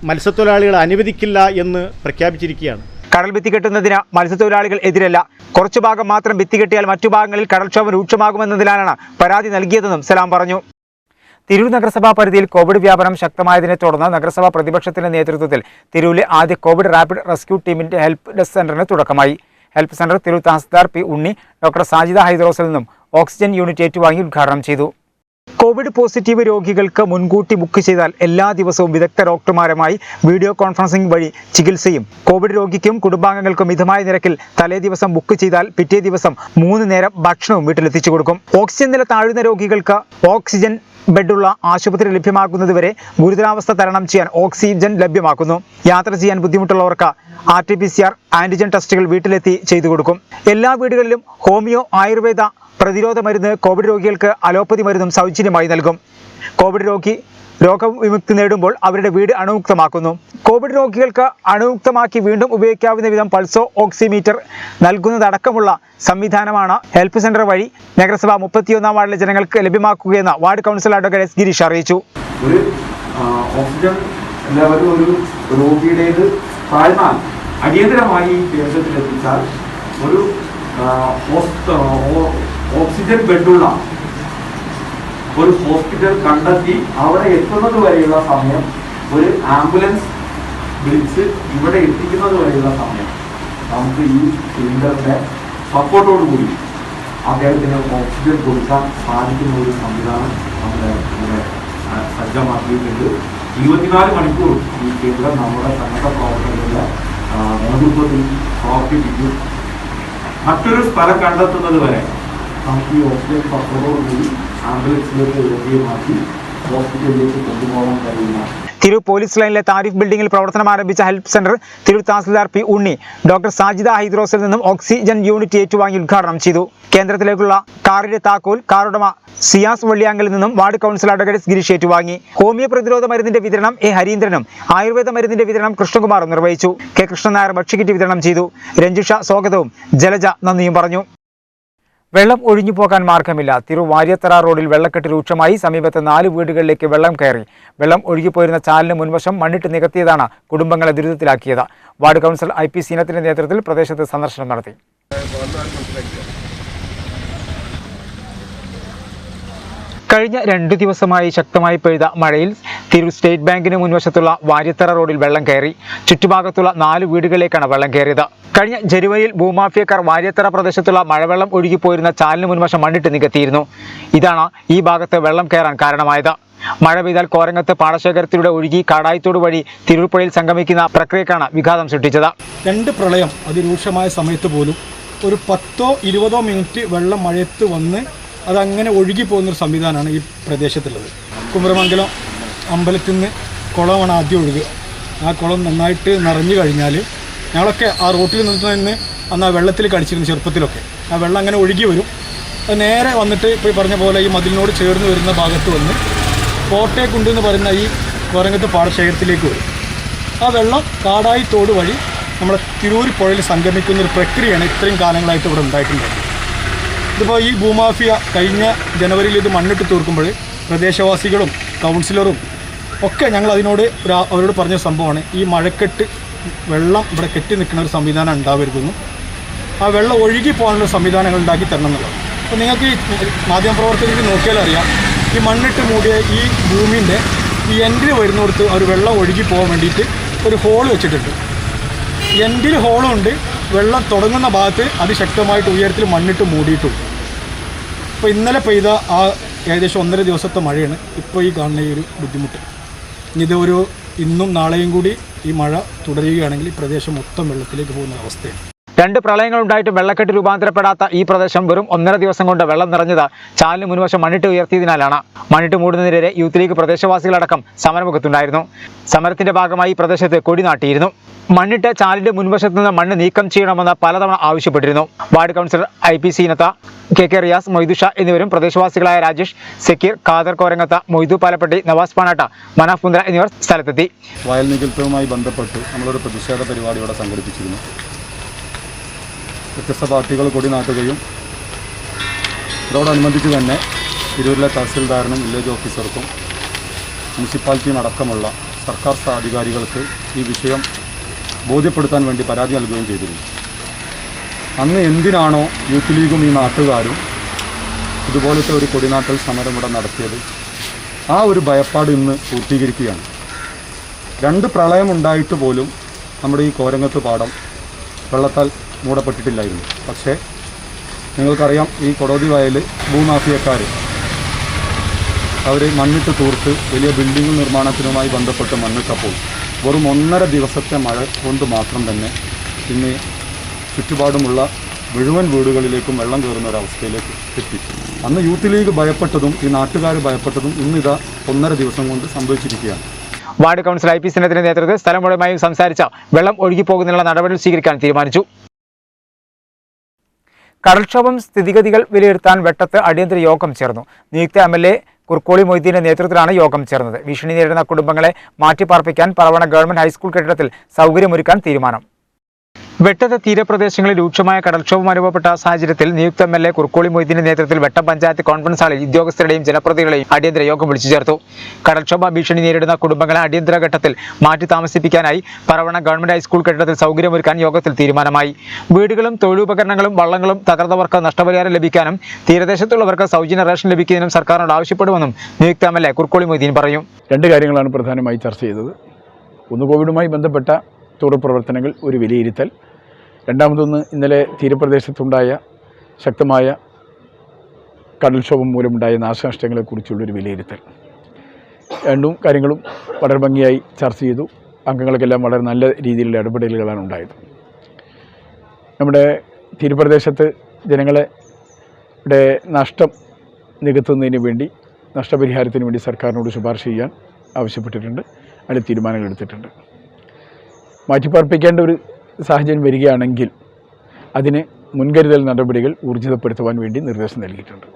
മത്സ്യത്തൊഴിലാളികൾ അനുവദിക്കില്ല എന്ന് പ്രഖ്യാപിച്ചിരിക്കുകയാണ്. കടൽ ഭിത്തി കെട്ടുന്നതിന് മത്സ്യത്തൊഴിലാളികൾ എതിരല്ല. കുറച്ചു ഭാഗം മാത്രം ഭിത്തി കെട്ടിയാൽ മറ്റു ഭാഗങ്ങളിൽ കടൽക്ഷോഭം രൂക്ഷമാകുമെന്നതിനാലാണ് പരാതി നൽകിയതെന്നും സലാം പറഞ്ഞു. തിരൂർ നഗരസഭാ പരിധിയിൽ കോവിഡ് വ്യാപനം ശക്തമായതിനെ തുടർന്ന് നഗരസഭാ പ്രതിപക്ഷത്തിന്റെ നേതൃത്വത്തിൽ തിരൂരിലെ ആദ്യ കോവിഡ് റാപ്പിഡ് റെസ്ക്യൂ ടീമിന്റെ ഹെൽപ്പ് ഡെസ്ക് സെന്ററിന് തുടക്കമായി. Help center Tirur tahsildar P Unni doctor Sajida ഹൈദ്രോസിൽ നിന്നും ഓക്സിജൻ യൂണിറ്റ് ഏറ്റുവാങ്ങി ഉദ്ഘാടനം ചെയ്തു. കോവിഡ് പോസിറ്റീവ് രോഗികൾക്ക് മുൻകൂട്ടി ബുക്ക് ചെയ്താൽ എല്ലാ ദിവസവും വിദഗ്ധ ഡോക്ടർമാരുമായി വീഡിയോ കോൺഫറൻസിംഗ് വഴി ചികിത്സയും കോവിഡ് രോഗിക്കും കുടുംബാംഗങ്ങൾക്കും മിതമായ നിരക്കിൽ തലേ ദിവസം ബുക്ക് ചെയ്താൽ പിറ്റേ ദിവസം 3 നേരം ഭക്ഷണവും വീട്ടിലെത്തിച്ചു കൊടുക്കും. ഓക്സിജൻ നില താഴുന്ന രോഗികൾക്ക് ഓക്സിജൻ ബെഡുള്ള ആശുപത്രി ലഭ്യമാക്കുന്നതുവരെ ഗുരുതരാവസ്ഥ തരണം ചെയ്യാൻ ഓക്സിജൻ ലഭ്യമാക്കുന്നു. യാത്ര ചെയ്യാൻ ബുദ്ധിമുട്ടുള്ളവർക്ക് RT-PCR ആന്റിജൻ ടെസ്റ്റുകൾ വീട്ടിലെത്തി ചെയ്തു കൊടുക്കും. എല്ലാ വീടുകളിലും ഹോമിയോ, ആയുർവേദ, പ്രതിരോധ മരുന്ന്, കോവിഡ് രോഗികൾക്ക് അലോപ്പതി മരുന്നും സൗജന്യമായി നൽകും. കോവിഡ് രോഗവിമുക്തി നേടുമ്പോൾ അവരുടെ വീട് അണുമുക്തമാക്കുന്നു. കോവിഡ് രോഗികൾക്ക് അണുമുക്തമാക്കി വീണ്ടും ഉപയോഗിക്കാവുന്ന വിധം പൾസോ ഓക്സിമീറ്റർ നൽകുന്നതടക്കമുള്ള സംവിധാനമാണ് ഹെൽപ്പ് സെന്റർ വഴി നഗരസഭ 31-ാം വാർഡിലെ ജനങ്ങൾക്ക് ലഭ്യമാക്കുകയെന്ന് ward councillor advocate S Girish അറിയിച്ചു. ഒരു ഓക്സിജൻ ലെവൽ ഒരു രോഗിയുടേത് താഴ്ന്നാൽ അടിയന്തരമായി ഈ കേന്ദ്രത്തിൽ എത്തിച്ചാൽ ഒരു ഓക്സിജൻ ബെഡുള്ള ഒരു ഹോസ്പിറ്റൽ കണ്ടെത്തി അവിടെ എത്തുന്നത് വരെയുള്ള സമയം, ഒരു ആംബുലൻസ് വിളിച്ച് ഇവിടെ എത്തിക്കുന്നത് വരെയുള്ള സമയം നമുക്ക് ഈ സിലിണ്ടറിൻ്റെ സപ്പോർട്ടോടുകൂടി അദ്ദേഹത്തിന് ഓക്സിജൻ കൊടുക്കാൻ സാധിക്കുന്ന ഒരു സംവിധാനം നമ്മുടെ സജ്ജമാക്കിയിട്ടുണ്ട്. 24 മണിക്കൂർ ഈ കേന്ദ്രം നമ്മുടെ സന്നദ്ധ പ്രവർത്തകരുടെ നേതൃത്വത്തിൽ പ്രവർത്തിപ്പിക്കും. മറ്റൊരു സ്ഥലം കണ്ടെത്തുന്നത് വരെ നമുക്ക് ഈ ഓക്സിജൻ സപ്പോർട്ടോടുകൂടി ആംബുലൻസിലേക്ക് രോഗിയെ മാറ്റി ഹോസ്പിറ്റലിലേക്ക് കൊണ്ടുപോകാൻ കഴിയുന്ന തിരൂർ പോലീസ് ലൈനിലെ താരിഫ് ബിൽഡിംഗിൽ പ്രവർത്തനം ആരംഭിച്ച help center Tirur tahsildar P Unni doctor Sajida ഹൈദ്രോസിൽ നിന്നും ഓക്സിജൻ യൂണിറ്റ് ഏറ്റുവാങ്ങി ഉദ്ഘാടനം ചെയ്തു. കേന്ദ്രത്തിലേക്കുള്ള കാറിന്റെ താക്കോൽ കാറുടമ സിയാസ് വള്ളിയാങ്കിൽ നിന്നും വാർഡ് കൗൺസിലർ അഡ്വക്കേറ്റ് ഗിരീഷ് ഏറ്റുവാങ്ങി. ഹോമിയോ പ്രതിരോധ മരുന്നിന്റെ വിതരണം എ ഹരീന്ദ്രനും ആയുർവേദ മരുന്നിന്റെ വിതരണം കൃഷ്ണകുമാറും നിർവഹിച്ചു. കെ കൃഷ്ണൻ നായർ ഭക്ഷ്യക്കിറ്റ് വിതരണം ചെയ്തു. രഞ്ജുഷ സ്വാഗതവും ജലജ നന്ദിയും പറഞ്ഞു. വെള്ളം ഒഴിഞ്ഞു പോകാൻ മാർഗമില്ല. തിരൂർ വാര്യത്തറ റോഡിൽ വെള്ളക്കെട്ട് രൂക്ഷമായി. സമീപത്തെ 4 വീടുകളിലേക്ക് വെള്ളം കയറി. വെള്ളം ഒഴുകിപ്പോയിരുന്ന ചാലിന് മുൻവശം മണ്ണിട്ട് നികത്തിയതാണ് കുടുംബങ്ങളെ ദുരിതത്തിലാക്കിയത്. വാർഡ് കൗൺസിലർ IP സീനത്തിന്റെ നേതൃത്വത്തിൽ പ്രദേശത്ത് സന്ദർശനം നടത്തി. കഴിഞ്ഞ 2 ദിവസമായി ശക്തമായി പെയ്ത മഴയിൽ തിരൂർ സ്റ്റേറ്റ് ബാങ്കിന് മുൻവശത്തുള്ള വാര്യത്തറ റോഡിൽ വെള്ളം കയറി. ചുറ്റുഭാഗത്തുള്ള 4 വീടുകളിലേക്കാണ് വെള്ളം കയറിയത്. കഴിഞ്ഞ ജനുവരിയിൽ ഭൂമാഫിയക്കാർ വാര്യത്തറ പ്രദേശത്തുള്ള മഴവെള്ളം ഒഴുകിപ്പോയിരുന്ന ചാലിന് മുൻവശം മണ്ണിട്ട് നികത്തിയിരുന്നു. ഇതാണ് ഈ ഭാഗത്ത് വെള്ളം കയറാൻ കാരണമായത്. മഴ പെയ്താൽ കോരങ്ങത്ത് പാടശേഖരത്തിലൂടെ ഒഴുകി കാടായിത്തോട് വഴി തിരൂർ പുഴയിൽ സംഗമിക്കുന്ന പ്രക്രിയക്കാണ് വിഘാതം സൃഷ്ടിച്ചത്. 2 പ്രളയം അതിരൂക്ഷമായ സമയത്ത് പോലും ഒരു 10-20 മിനിറ്റ് വെള്ളം മഴയത്ത് വന്ന് അതങ്ങനെ ഒഴുകിപ്പോകുന്നൊരു സംവിധാനമാണ് ഈ പ്രദേശത്തുള്ളത്. കുമരമംഗലം അമ്പലത്തിൽ നിന്ന് കുളമാണ് ആദ്യം ഒഴുകുക. ആ കുളം നന്നായിട്ട് നിറഞ്ഞു കഴിഞ്ഞാൽ ഞങ്ങളൊക്കെ ആ റോട്ടിൽ നിന്ന് അന്ന് ആ വെള്ളത്തിൽ കളിച്ചിരുന്നു ചെറുപ്പത്തിലൊക്കെ. ആ വെള്ളം അങ്ങനെ ഒഴുകി വരും. അത് നേരെ വന്നിട്ട് ഇപ്പോൾ പറഞ്ഞ പോലെ ഈ മതിലിനോട് ചേർന്ന് വരുന്ന ഭാഗത്ത് വന്ന് കോട്ടയക്കുണ്ട് എന്ന് പറയുന്ന ഈ കോരങ്ങത്ത് പാടശേഖരത്തിലേക്ക് വരും. ആ വെള്ളം കാടായിത്തോട് വഴി നമ്മുടെ തിരൂർ പുഴയിൽ സംഗമിക്കുന്നൊരു പ്രക്രിയയാണ് ഇത്രയും കാലങ്ങളായിട്ട് ഇവിടെ ഉണ്ടായിട്ടുണ്ടായിരുന്നത്. ഇതിപ്പോൾ ഈ ഭൂമാഫിയ കഴിഞ്ഞ ജനുവരിയിൽ ഇത് മണ്ണിട്ട് തീർക്കുമ്പോൾ പ്രദേശവാസികളും കൗൺസിലറും ഒക്കെ ഞങ്ങൾ അവരോട് പറഞ്ഞ സംഭവമാണ് ഈ മഴക്കെട്ട് വെള്ളം ഇവിടെ കെട്ടി നിൽക്കുന്ന ഒരു സംവിധാനം ഉണ്ടാവരുതെന്നും ആ വെള്ളം ഒഴുകി പോകാനുള്ള സംവിധാനങ്ങൾ ഉണ്ടാക്കി തരണം എന്നുള്ളത്. അപ്പോൾ നിങ്ങൾക്ക് ഈ മാധ്യമപ്രവർത്തകർക്ക് നോക്കിയാൽ അറിയാം, ഈ മണ്ണിട്ട് മൂടിയ ഈ ഭൂമിൻ്റെ ഈ എൻഡിൽ വരുന്നിടത്ത് ഒരു വെള്ളം ഒഴുകി പോകാൻ വേണ്ടിയിട്ട് ഒരു ഹോൾ വെച്ചിട്ടുണ്ട്. എൻഡിൽ ഹോളുണ്ട്, വെള്ളം തുടങ്ങുന്ന ഭാഗത്ത് അതിശക്തമായിട്ട് ഉയരത്തിൽ മണ്ണിട്ട് മൂടിയിട്ടുണ്ട്. ഇപ്പോൾ ഇന്നലെ പെയ്ത ആ ഏകദേശം 1.5 ദിവസത്തെ മഴയാണ് ഇപ്പോൾ ഈ കാണുന്ന ഈ ഒരു ബുദ്ധിമുട്ട്. ഇതൊരു ഇന്നും നാളെയും കൂടി ഈ മഴ തുടരുകയാണെങ്കിൽ ഈ പ്രദേശം മൊത്തം വെള്ളത്തിലേക്ക് പോകുന്ന അവസ്ഥയാണ്. 2 പ്രളയങ്ങളുണ്ടായിട്ട് വെള്ളക്കെട്ട് രൂപാന്തരപ്പെടാത്ത ഈ പ്രദേശം വെറും 1.5 ദിവസം കൊണ്ട് വെള്ളം നിറഞ്ഞത് ചാലിന് മുൻവശം മണ്ണിട്ട് ഉയർത്തിയതിനാലാണ്. മണ്ണിട്ട് മൂടുന്നതിനെതിരെ യൂത്ത് ലീഗ് പ്രദേശവാസികളടക്കം സമരമുഖത്തുണ്ടായിരുന്നു. സമരത്തിന്റെ ഭാഗമായി ഈ പ്രദേശത്ത് കൊടി നാട്ടിയിരുന്നു. മണ്ണിട്ട് ചാലിന്റെ മുൻവശത്ത് നിന്ന് മണ്ണ് നീക്കം ചെയ്യണമെന്ന് പലതവണ ആവശ്യപ്പെട്ടിരുന്നു. Ward councillor IP Seenath, KK Riyas, Moidusha എന്നിവരും പ്രദേശവാസികളായ രാജേഷ്, സക്കീർ, ഖാദർ കോരങ്ങത്ത, മൊയ്തു പാലപ്പെട്ടി, നവാസ് പാനാട്ട, മനാഫ് കുന്ദ്ര എന്നിവർ സ്ഥലത്തെത്തി. വയൽ നികൽപ്പുമായി ബന്ധപ്പെട്ട് നമ്മളൊരു പ്രതിഷേധ പരിപാടി ഇവിടെ സംഘടിപ്പിച്ചിരുന്നു. വ്യത്യസ്ത പാർട്ടികൾ കൊടി നാട്ടുകയും ഇതോടനുബന്ധിച്ച് തന്നെ തിരൂരിലെ തഹസിൽദാറിനും വില്ലേജ് ഓഫീസർക്കും മുനിസിപ്പാലിറ്റിയും അടക്കമുള്ള സർക്കാർ അധികാരികൾക്ക് ഈ വിഷയം ബോധ്യപ്പെടുത്താൻ വേണ്ടി പരാതി നൽകുകയും ചെയ്തിരുന്നു. അന്ന് എന്തിനാണോ യൂത്ത് ലീഗും ഈ നാട്ടുകാരും ഇതുപോലത്തെ ഒരു കൊടിനാട്ടൽ സമരം ഇവിടെ നടത്തിയത്, ആ ഒരു ഭയപ്പാട് ഇന്ന് പൂർത്തീകരിക്കുകയാണ്. 2 പ്രളയമുണ്ടായിട്ട് പോലും നമ്മുടെ ഈ കോരങ്ങത്ത് പാടം വെള്ളത്താൽ മൂടപ്പെട്ടിട്ടില്ലായിരുന്നു. പക്ഷേ നിങ്ങൾക്കറിയാം, ഈ കൊടോതി വയൽ ഭൂമാഫിയക്കാർ അവർ മണ്ണിട്ട് തൂർത്ത് വലിയ ബിൽഡിംഗ് നിർമ്മാണത്തിനുമായി ബന്ധപ്പെട്ട് മണ്ണിട്ടപ്പോൾ വെറും 1.5 ദിവസത്തെ മഴ കൊണ്ട് മാത്രം തന്നെ ഇന്ന് ചുറ്റുപാടുമുള്ള മുഴുവൻ വീടുകളിലേക്കും വെള്ളം കയറുന്ന ഒരവസ്ഥയിലേക്ക് എത്തി. അന്ന് യൂത്ത് ലീഗ് ഭയപ്പെട്ടതും ഈ നാട്ടുകാർ ഭയപ്പെട്ടതും ഇന്നിതാ 1.5 ദിവസം കൊണ്ട് സംഭവിച്ചിരിക്കുകയാണ്. വാർഡ് കൗൺസിൽ IP സിനത്തിന്റെ നേതൃത്വത്തിൽ സ്ഥലം മുഴുവനായും സംസാരിച്ച വെള്ളം ഒഴുകിപ്പോകുന്നതിനുള്ള നടപടികൾ സ്വീകരിക്കാൻ തീരുമാനിച്ചു. കടൽക്ഷോഭം സ്ഥിതിഗതികൾ വിലയിരുത്താൻ വെട്ടത്ത് അടിയന്തര യോഗം ചേർന്നു. നിയുക്ത MLA കുർക്കോളി മൊയ്തീന്റെ നേതൃത്വത്തിലാണ് യോഗം ചേർന്നത്. ഭീഷണി നേരിടുന്ന കുടുംബങ്ങളെ മാറ്റിപ്പാർപ്പിക്കാൻ പറവണ ഗവൺമെന്റ് ഹൈസ്കൂൾ കെട്ടിടത്തിൽ സൗകര്യമൊരുക്കാൻ തീരുമാനം. വെട്ടത്തെ തീരപ്രദേശങ്ങളിൽ രൂക്ഷമായ കടൽക്ഷോഭം അനുഭവപ്പെട്ട സാഹചര്യത്തിൽ നിയുക്ത MLA കുർക്കോളി മൊയ്തീന്റെ നേതൃത്വത്തിൽ വെട്ടം പഞ്ചായത്ത് കോൺഫറൻസ് ഹാളിൽ ഉദ്യോഗസ്ഥരുടെയും ജനപ്രതിനിധികളെയും അടിയന്തര യോഗം വിളിച്ചു ചേർത്തു. കടൽക്ഷോഭ ഭീഷണി നേരിടുന്ന കുടുംബങ്ങളെ അടിയന്തര ഘട്ടത്തിൽ മാറ്റി താമസിപ്പിക്കാനായി പറവണ ഗവൺമെന്റ് ഹൈസ്കൂൾ കെട്ടിടത്തിൽ സൗകര്യമൊരുക്കാൻ യോഗത്തിൽ തീരുമാനമായി. വീടുകളും തൊഴിലുപകരണങ്ങളും വള്ളങ്ങളും തകർന്നവർക്ക് നഷ്ടപരിഹാരം ലഭിക്കാനും തീരദേശത്തുള്ളവർക്ക് സൗജന്യ റേഷൻ ലഭിക്കുന്നതിനും സർക്കാരിനോട് ആവശ്യപ്പെടുമെന്നും നിയുക്ത MLA കുർക്കോളി മൊയ്തീൻ പറയും. 2 കാര്യങ്ങളാണ് പ്രധാനമായി ചർച്ച ചെയ്തത്. ഒന്ന്, കോവിഡുമായി ബന്ധപ്പെട്ട തുടർ പ്രവർത്തനങ്ങൾ ഒരു വിലയിരുത്തൽ. രണ്ടാമതൊന്ന്, ഇന്നലെ തീരപ്രദേശത്തുണ്ടായ ശക്തമായ കടൽക്ഷോഭം മൂലമുണ്ടായ നാശനഷ്ടങ്ങളെക്കുറിച്ചുള്ളൊരു വിലയിരുത്തൽ. രണ്ടും കാര്യങ്ങളും വളരെ ഭംഗിയായി ചർച്ച ചെയ്തു. അംഗങ്ങൾക്കെല്ലാം വളരെ നല്ല രീതിയിലുള്ള ഇടപെടലുകളാണ് ഉണ്ടായത്. നമ്മുടെ തീരപ്രദേശത്ത് ജനങ്ങളുടെ നഷ്ടം നികത്തുന്നതിന് വേണ്ടി, നഷ്ടപരിഹാരത്തിന് വേണ്ടി സർക്കാരിനോട് ശുപാർശ ചെയ്യാൻ ആവശ്യപ്പെട്ടിട്ടുണ്ട്. അതിൽ തീരുമാനങ്ങൾ എടുത്തിട്ടുണ്ട്. മാറ്റിപ്പാർപ്പിക്കേണ്ട ഒരു സാഹചര്യം വരികയാണെങ്കിൽ അതിന് മുൻകരുതൽ നടപടികൾ ഊർജിതപ്പെടുത്തുവാൻ വേണ്ടി നിർദ്ദേശം നൽകിയിട്ടുണ്ട്.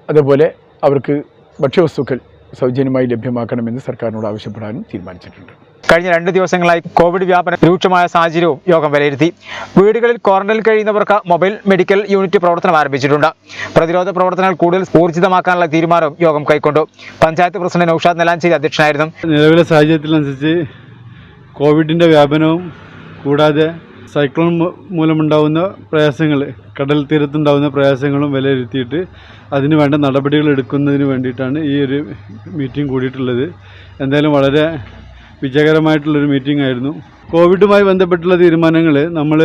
അതുപോലെ അവർക്ക് ഭക്ഷ്യവസ്തുക്കൾ സൗജന്യമായി ലഭ്യമാക്കണമെന്ന് സർക്കാരിനോട് ആവശ്യപ്പെടാനും തീരുമാനിച്ചിട്ടുണ്ട്. കഴിഞ്ഞ 2 ദിവസങ്ങളായി കോവിഡ് വ്യാപനം രൂക്ഷമായ സാഹചര്യവും യോഗം വിലയിരുത്തി. വീടുകളിൽ ക്വാറന്റൈനിൽ കഴിയുന്നവർക്ക് മൊബൈൽ മെഡിക്കൽ യൂണിറ്റ് പ്രവർത്തനം ആരംഭിച്ചിട്ടുണ്ട്. പ്രതിരോധ പ്രവർത്തനങ്ങൾ കൂടുതൽ ഊർജിതമാക്കാനുള്ള തീരുമാനവും യോഗം കൈക്കൊണ്ടു. പഞ്ചായത്ത് പ്രസിഡന്റ് നൌഷാദ് നെലാഞ്ചേരി അധ്യക്ഷനായിരുന്നു. നിലവിലെ സാഹചര്യത്തിനനുസരിച്ച് കോവിഡിൻ്റെ വ്യാപനവും കൂടാതെ സൈക്ലോൺ മൂലമുണ്ടാകുന്ന പ്രയാസങ്ങൾ, കടൽ തീരത്തുണ്ടാകുന്ന പ്രയാസങ്ങളും വിലയിരുത്തിയിട്ട് അതിന് വേണ്ട നടപടികൾ എടുക്കുന്നതിന് വേണ്ടിയിട്ടാണ് ഈ ഒരു മീറ്റിംഗ് കൂടിയിട്ടുള്ളത്. എന്തായാലും വളരെ വിജയകരമായിട്ടുള്ളൊരു മീറ്റിംഗ് ആയിരുന്നു. കോവിഡുമായി ബന്ധപ്പെട്ടുള്ള തീരുമാനങ്ങൾ നമ്മൾ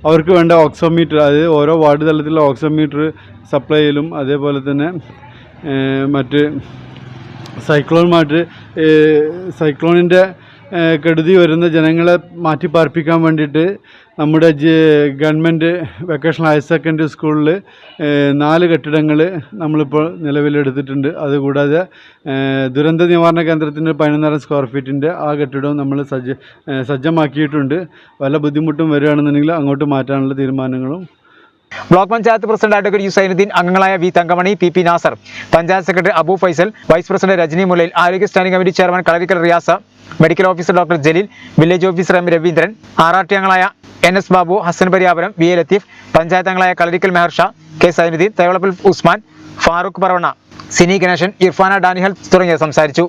അവർക്ക് വേണ്ട ഓക്സിമീറ്റർ, അതായത് ഓരോ വാർഡ് തലത്തിലുള്ള ഓക്സിമീറ്റർ സപ്ലൈ ചെയ്യലും, അതേപോലെ തന്നെ മറ്റ് സൈക്ലോണിൻ്റെ കെടുതി വരുന്ന ജനങ്ങളെ മാറ്റിപ്പാർപ്പിക്കാൻ വേണ്ടിയിട്ട് നമ്മുടെ ഗവൺമെൻറ് വൊക്കേഷണൽ ഹയർ സെക്കൻഡറി സ്കൂളിൽ 4 കെട്ടിടങ്ങൾ നമ്മളിപ്പോൾ നിലവിലെടുത്തിട്ടുണ്ട്. അതുകൂടാതെ ദുരന്ത നിവാരണ കേന്ദ്രത്തിൻ്റെ 11,000 സ്ക്വയർ ഫീറ്റിൻ്റെ ആ കെട്ടിടവും നമ്മൾ സജ്ജമാക്കിയിട്ടുണ്ട്. വല്ല ബുദ്ധിമുട്ടും വരികയാണെന്നുണ്ടെങ്കിൽ അങ്ങോട്ട് മാറ്റാനുള്ള തീരുമാനങ്ങളും. Block panchayat president advocate U Sainuddin, അംഗങ്ങളായ V Thankamani, PP Nasar, panchayat secretary Abu Faisal, vice president Rajani Mulayil, ആരോഗ്യ standing committee chairman Kalarikkal Riyas, medical officer doctor Jaleel, village officer M Raveendran, RRT അംഗങ്ങളായ NS ബാബു, ഹസൻ പരിയാപുരം, VA ലത്തീഫ്, പഞ്ചായത്ത് അംഗങ്ങളായ കളരിക്കൽ മെഹർഷ, K സൈനുദ്ദീൻ, തൈവളപ്പിൽ ഉസ്മാൻ, ഫാറൂഖ് പറവണ, സിനി ഗണേശൻ, ഇർഫാന ഡാനിഹൽ തുടങ്ങിയവർ സംസാരിച്ചു.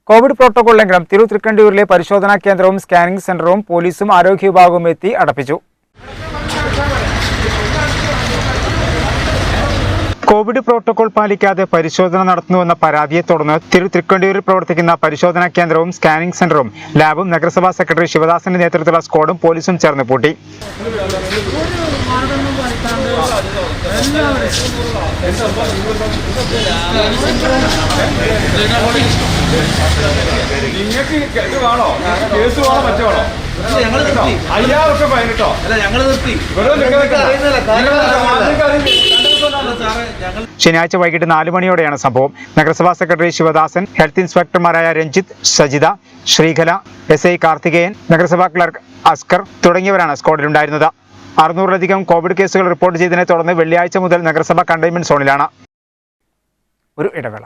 കോവിഡ് പ്രോട്ടോകോൾ ലംഘനം. തൃക്കണ്ടിയൂരിലെ പരിശോധനാ കേന്ദ്രവും സ്കാനിംഗ് സെന്ററും പോലീസും ആരോഗ്യ വിഭാഗവും എത്തി അടപ്പിച്ചു. കോവിഡ് പ്രോട്ടോകോൾ പാലിക്കാതെ പരിശോധന നടത്തുന്നുവെന്ന പരാതിയെ തുടർന്ന് തൃക്കണ്ടിയൂരിൽ പ്രവർത്തിക്കുന്ന പരിശോധനാ കേന്ദ്രവും സ്കാനിംഗ് സെന്ററും ലാബും നഗരസഭാ സെക്രട്ടറി ശിവദാസന്റെ നേതൃത്വത്തിലുള്ള സ്ക്വാഡും പോലീസും ചേർന്ന് പൂട്ടി. ശനിയാഴ്ച വൈകിട്ട് 4 മണിയോടെയാണ് സംഭവം. നഗരസഭാ സെക്രട്ടറി ശിവദാസൻ, ഹെൽത്ത് ഇൻസ്പെക്ടർമാരായ രഞ്ജിത്ത്, സജിത, ശ്രീകല, SI കാർത്തികേയൻ, നഗരസഭാ ക്ലർക്ക് അസ്കർ തുടങ്ങിയവരാണ് സ്ക്വാഡിലുണ്ടായിരുന്നത്. 600-ലധികം കോവിഡ് കേസുകൾ റിപ്പോർട്ട് ചെയ്തതിനെ തുടർന്ന് വെള്ളിയാഴ്ച മുതൽ നഗരസഭ കണ്ടെയ്ൻമെന്റ് സോണിലാണ്. ഒരു ഇടവേള.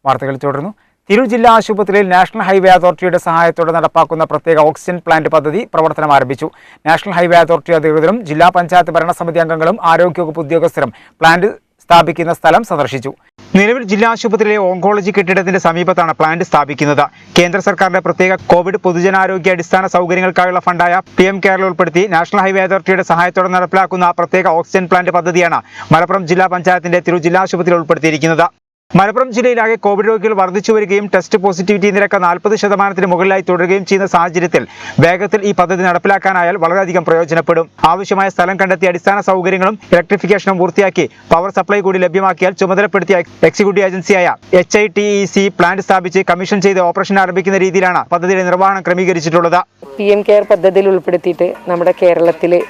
വാർത്തകൾ തുടർന്നു. തിരൂർ ജില്ലാ ആശുപത്രിയിൽ നാഷണൽ ഹൈവേ അതോറിറ്റിയുടെ സഹായത്തോടെ നടപ്പാക്കുന്ന പ്രത്യേക ഓക്സിജൻ പ്ലാന്റ് പദ്ധതി പ്രവർത്തനം ആരംഭിച്ചു. നാഷണൽ ഹൈവേ അതോറിറ്റി അധികൃതരും ജില്ലാ പഞ്ചായത്ത് ഭരണസമിതി അംഗങ്ങളും ആരോഗ്യവകുപ്പ് ഉദ്യോഗസ്ഥരും പ്ലാന്റ് സ്ഥാപിക്കുന്ന സ്ഥലം സന്ദർശിച്ചു. നിലവിൽ ജില്ലാ ആശുപത്രിയിലെ ഓങ്കോളജി കെട്ടിടത്തിന്റെ സമീപത്താണ് പ്ലാന്റ് സ്ഥാപിക്കുന്നത്. കേന്ദ്ര സർക്കാരിന്റെ പ്രത്യേക കോവിഡ് പൊതുജനാരോഗ്യ അടിസ്ഥാന സൗകര്യങ്ങൾക്കായുള്ള ഫണ്ടായ PM കെയറിൽ ഉൾപ്പെടുത്തി നാഷണൽ ഹൈവേ അതോറിറ്റിയുടെ സഹായത്തോടെ നടപ്പിലാക്കുന്ന പ്രത്യേക ഓക്സിജൻ പ്ലാന്റ് പദ്ധതിയാണ് മലപ്പുറം ജില്ലാ പഞ്ചായത്തിന്റെ തിരൂർ ജില്ലാ ആശുപത്രിയിൽ ഉൾപ്പെടുത്തിയിരിക്കുന്നത്. മലപ്പുറം ജില്ലയിലാകെ കോവിഡ് രോഗികൾ വർദ്ധിച്ചു വരികയും ടെസ്റ്റ് പോസിറ്റിവിറ്റി നിരക്ക് 40% മുകളിലായി തുടരുകയും ചെയ്യുന്ന സാഹചര്യത്തിൽ വേഗത്തിൽ ഈ പദ്ധതി നടപ്പിലാക്കാനായാൽ വളരെയധികം പ്രയോജനപ്പെടും. ആവശ്യമായ സ്ഥലം കണ്ടെത്തി അടിസ്ഥാന സൗകര്യങ്ങളും ഇലക്ട്രിഫിക്കേഷനും പൂർത്തിയാക്കി പവർ സപ്ലൈ കൂടി ലഭ്യമാക്കിയാൽ ചുമതലപ്പെടുത്തിയ എക്സിക്യൂട്ടീവ് ഏജൻസിയായ HITEC പ്ലാന്റ് സ്ഥാപിച്ച് കമ്മീഷൻ ചെയ്ത് ഓപ്പറേഷൻ ആരംഭിക്കുന്ന രീതിയിലാണ് പദ്ധതിയുടെ നിർവഹണം ക്രമീകരിച്ചിട്ടുള്ളത്. PM കെയർ പദ്ധതിയിൽ ഉൾപ്പെടുത്തിയിട്ട് നമ്മുടെ കേരളത്തിലെ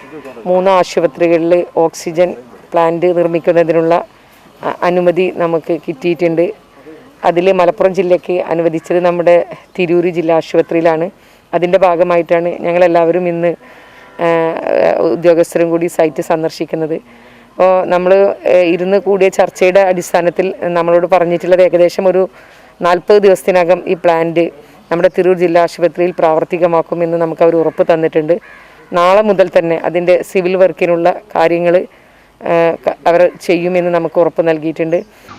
3 ആശുപത്രികളിൽ ഓക്സിജൻ പ്ലാന്റ് നിർമ്മിക്കുന്നതിനുള്ള അനുമതി നമുക്ക് കിട്ടിയിട്ടുണ്ട്. അതിൽ മലപ്പുറം ജില്ലയ്ക്ക് അനുവദിച്ചത് നമ്മുടെ തിരൂർ ജില്ലാ ആശുപത്രിയിലാണ്. അതിൻ്റെ ഭാഗമായിട്ടാണ് ഞങ്ങളെല്ലാവരും ഇന്ന് ഉദ്യോഗസ്ഥരും കൂടി സൈറ്റ് സന്ദർശിക്കുന്നത്. അപ്പോൾ നമ്മൾ ഇരുന്ന് കൂടിയ ചർച്ചയുടെ അടിസ്ഥാനത്തിൽ നമ്മളോട് പറഞ്ഞിട്ടുള്ളത് ഏകദേശം ഒരു 40 ദിവസത്തിനകം ഈ പ്ലാന്റ് നമ്മുടെ തിരൂർ ജില്ലാ ആശുപത്രിയിൽ പ്രാവർത്തികമാക്കുമെന്ന് നമുക്ക് അവർ ഉറപ്പ് തന്നിട്ടുണ്ട്. നാളെ മുതൽ തന്നെ അതിൻ്റെ സിവിൽ വർക്കിനുള്ള കാര്യങ്ങൾ അവർ ചെയ്യുമെന്ന് നമുക്ക് ഉറപ്പ് നൽകിയിട്ടുണ്ട്.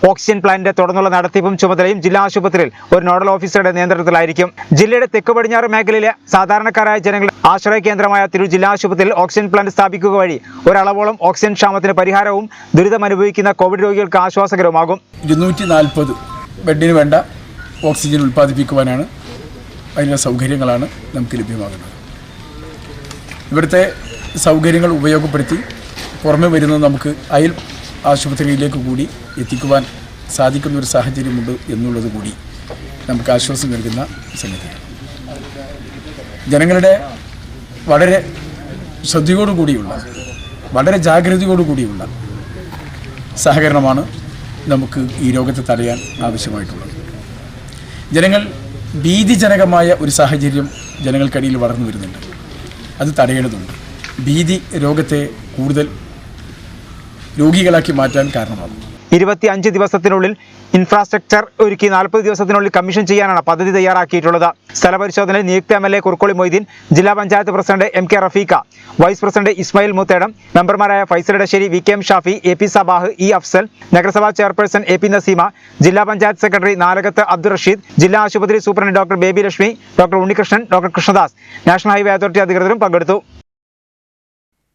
ഓക്സിജൻ പ്ലാന്റിന്റെ തുടർന്നുള്ള നടത്തിപ്പും ചുമതലയും ജില്ലാ ആശുപത്രിയിൽ ഒരു നോഡൽ ഓഫീസറുടെ നേതൃത്വത്തിലായിരിക്കും. ജില്ലയുടെ തെക്ക് പടിഞ്ഞാറ് മേഖലയിലെ സാധാരണക്കാരായ ജനങ്ങളുടെ ആശ്രയ കേന്ദ്രമായ തിരൂർ ജില്ലാ ആശുപത്രിയിൽ ഓക്സിജൻ പ്ലാന്റ് സ്ഥാപിക്കുക വഴി ഒരളവോളം ഓക്സിജൻ ക്ഷാമത്തിന് പരിഹാരവും ദുരിതമനുഭവിക്കുന്ന കോവിഡ് രോഗികൾക്ക് ആശ്വാസകരമാകും. 240 ബെഡിന് വേണ്ട ഓക്സിജൻ ഉൽപ്പാദിപ്പിക്കുവാനാണ് അതിനുള്ള സൗകര്യങ്ങളാണ് നമുക്ക് ലഭ്യമാകുന്നത്. ഇവിടുത്തെ സൗകര്യങ്ങൾ ഉപയോഗപ്പെടുത്തി പുറമെ വരുന്നത് നമുക്ക് അയൽ ആശുപത്രിയിലേക്ക് കൂടി എത്തിക്കുവാൻ സാധിക്കുന്ന ഒരു സാഹചര്യമുണ്ട് എന്നുള്ളത് കൂടി നമുക്ക് ആശ്വാസം നൽകുന്ന സംഗതിയാണ്. ജനങ്ങളുടെ വളരെ ശ്രദ്ധയോടുകൂടിയുള്ള വളരെ ജാഗ്രതയോടുകൂടിയുള്ള സഹകരണമാണ് നമുക്ക് ഈ രോഗത്തെ തടയാൻ ആവശ്യമായിട്ടുള്ളത്. ജനങ്ങൾ ഭീതിജനകമായ ഒരു സാഹചര്യം ജനങ്ങൾക്കിടയിൽ വളർന്നു വരുന്നുണ്ട്. അത് തടയേണ്ടതുണ്ട്. ഭീതി രോഗത്തെ കൂടുതൽ രോഗികളാക്കി മാറ്റാൻ കാരണമാകും. 25 ദിവസത്തിനുള്ളിൽ ഇൻഫ്രാസ്ട്രക്ചർ ഒരുക്കി 40 ദിവസത്തിനുള്ളിൽ കമ്മീഷൻ ചെയ്യാനാണ് പദ്ധതി തയ്യാറാക്കിയിട്ടുള്ളത്. സ്ഥലപരിശോധനയിൽ നിയുക്ത MLA കുറുക്കോളി മൊയ്തീൻ, ജില്ലാ panchayat president MK Rafeeq, vice president Ismail Muthedam, മെമ്പർമാരായ Faisal Edassery, VKM Shafi, AP Sabah, E Afsal, നഗരസഭാ ചെയർപേഴ്സൺ AP നസീമ, ജില്ലാ പഞ്ചായത്ത് സെക്രട്ടറി നാലകത്ത് അബ്ദുൾ റഷീദ്, ജില്ലാ ആശുപത്രി superintendent doctor Baby Lakshmi, doctor Unnikrishnan, doctor Krishnadas, national highway authority അധികൃതരും പങ്കെടുത്തു.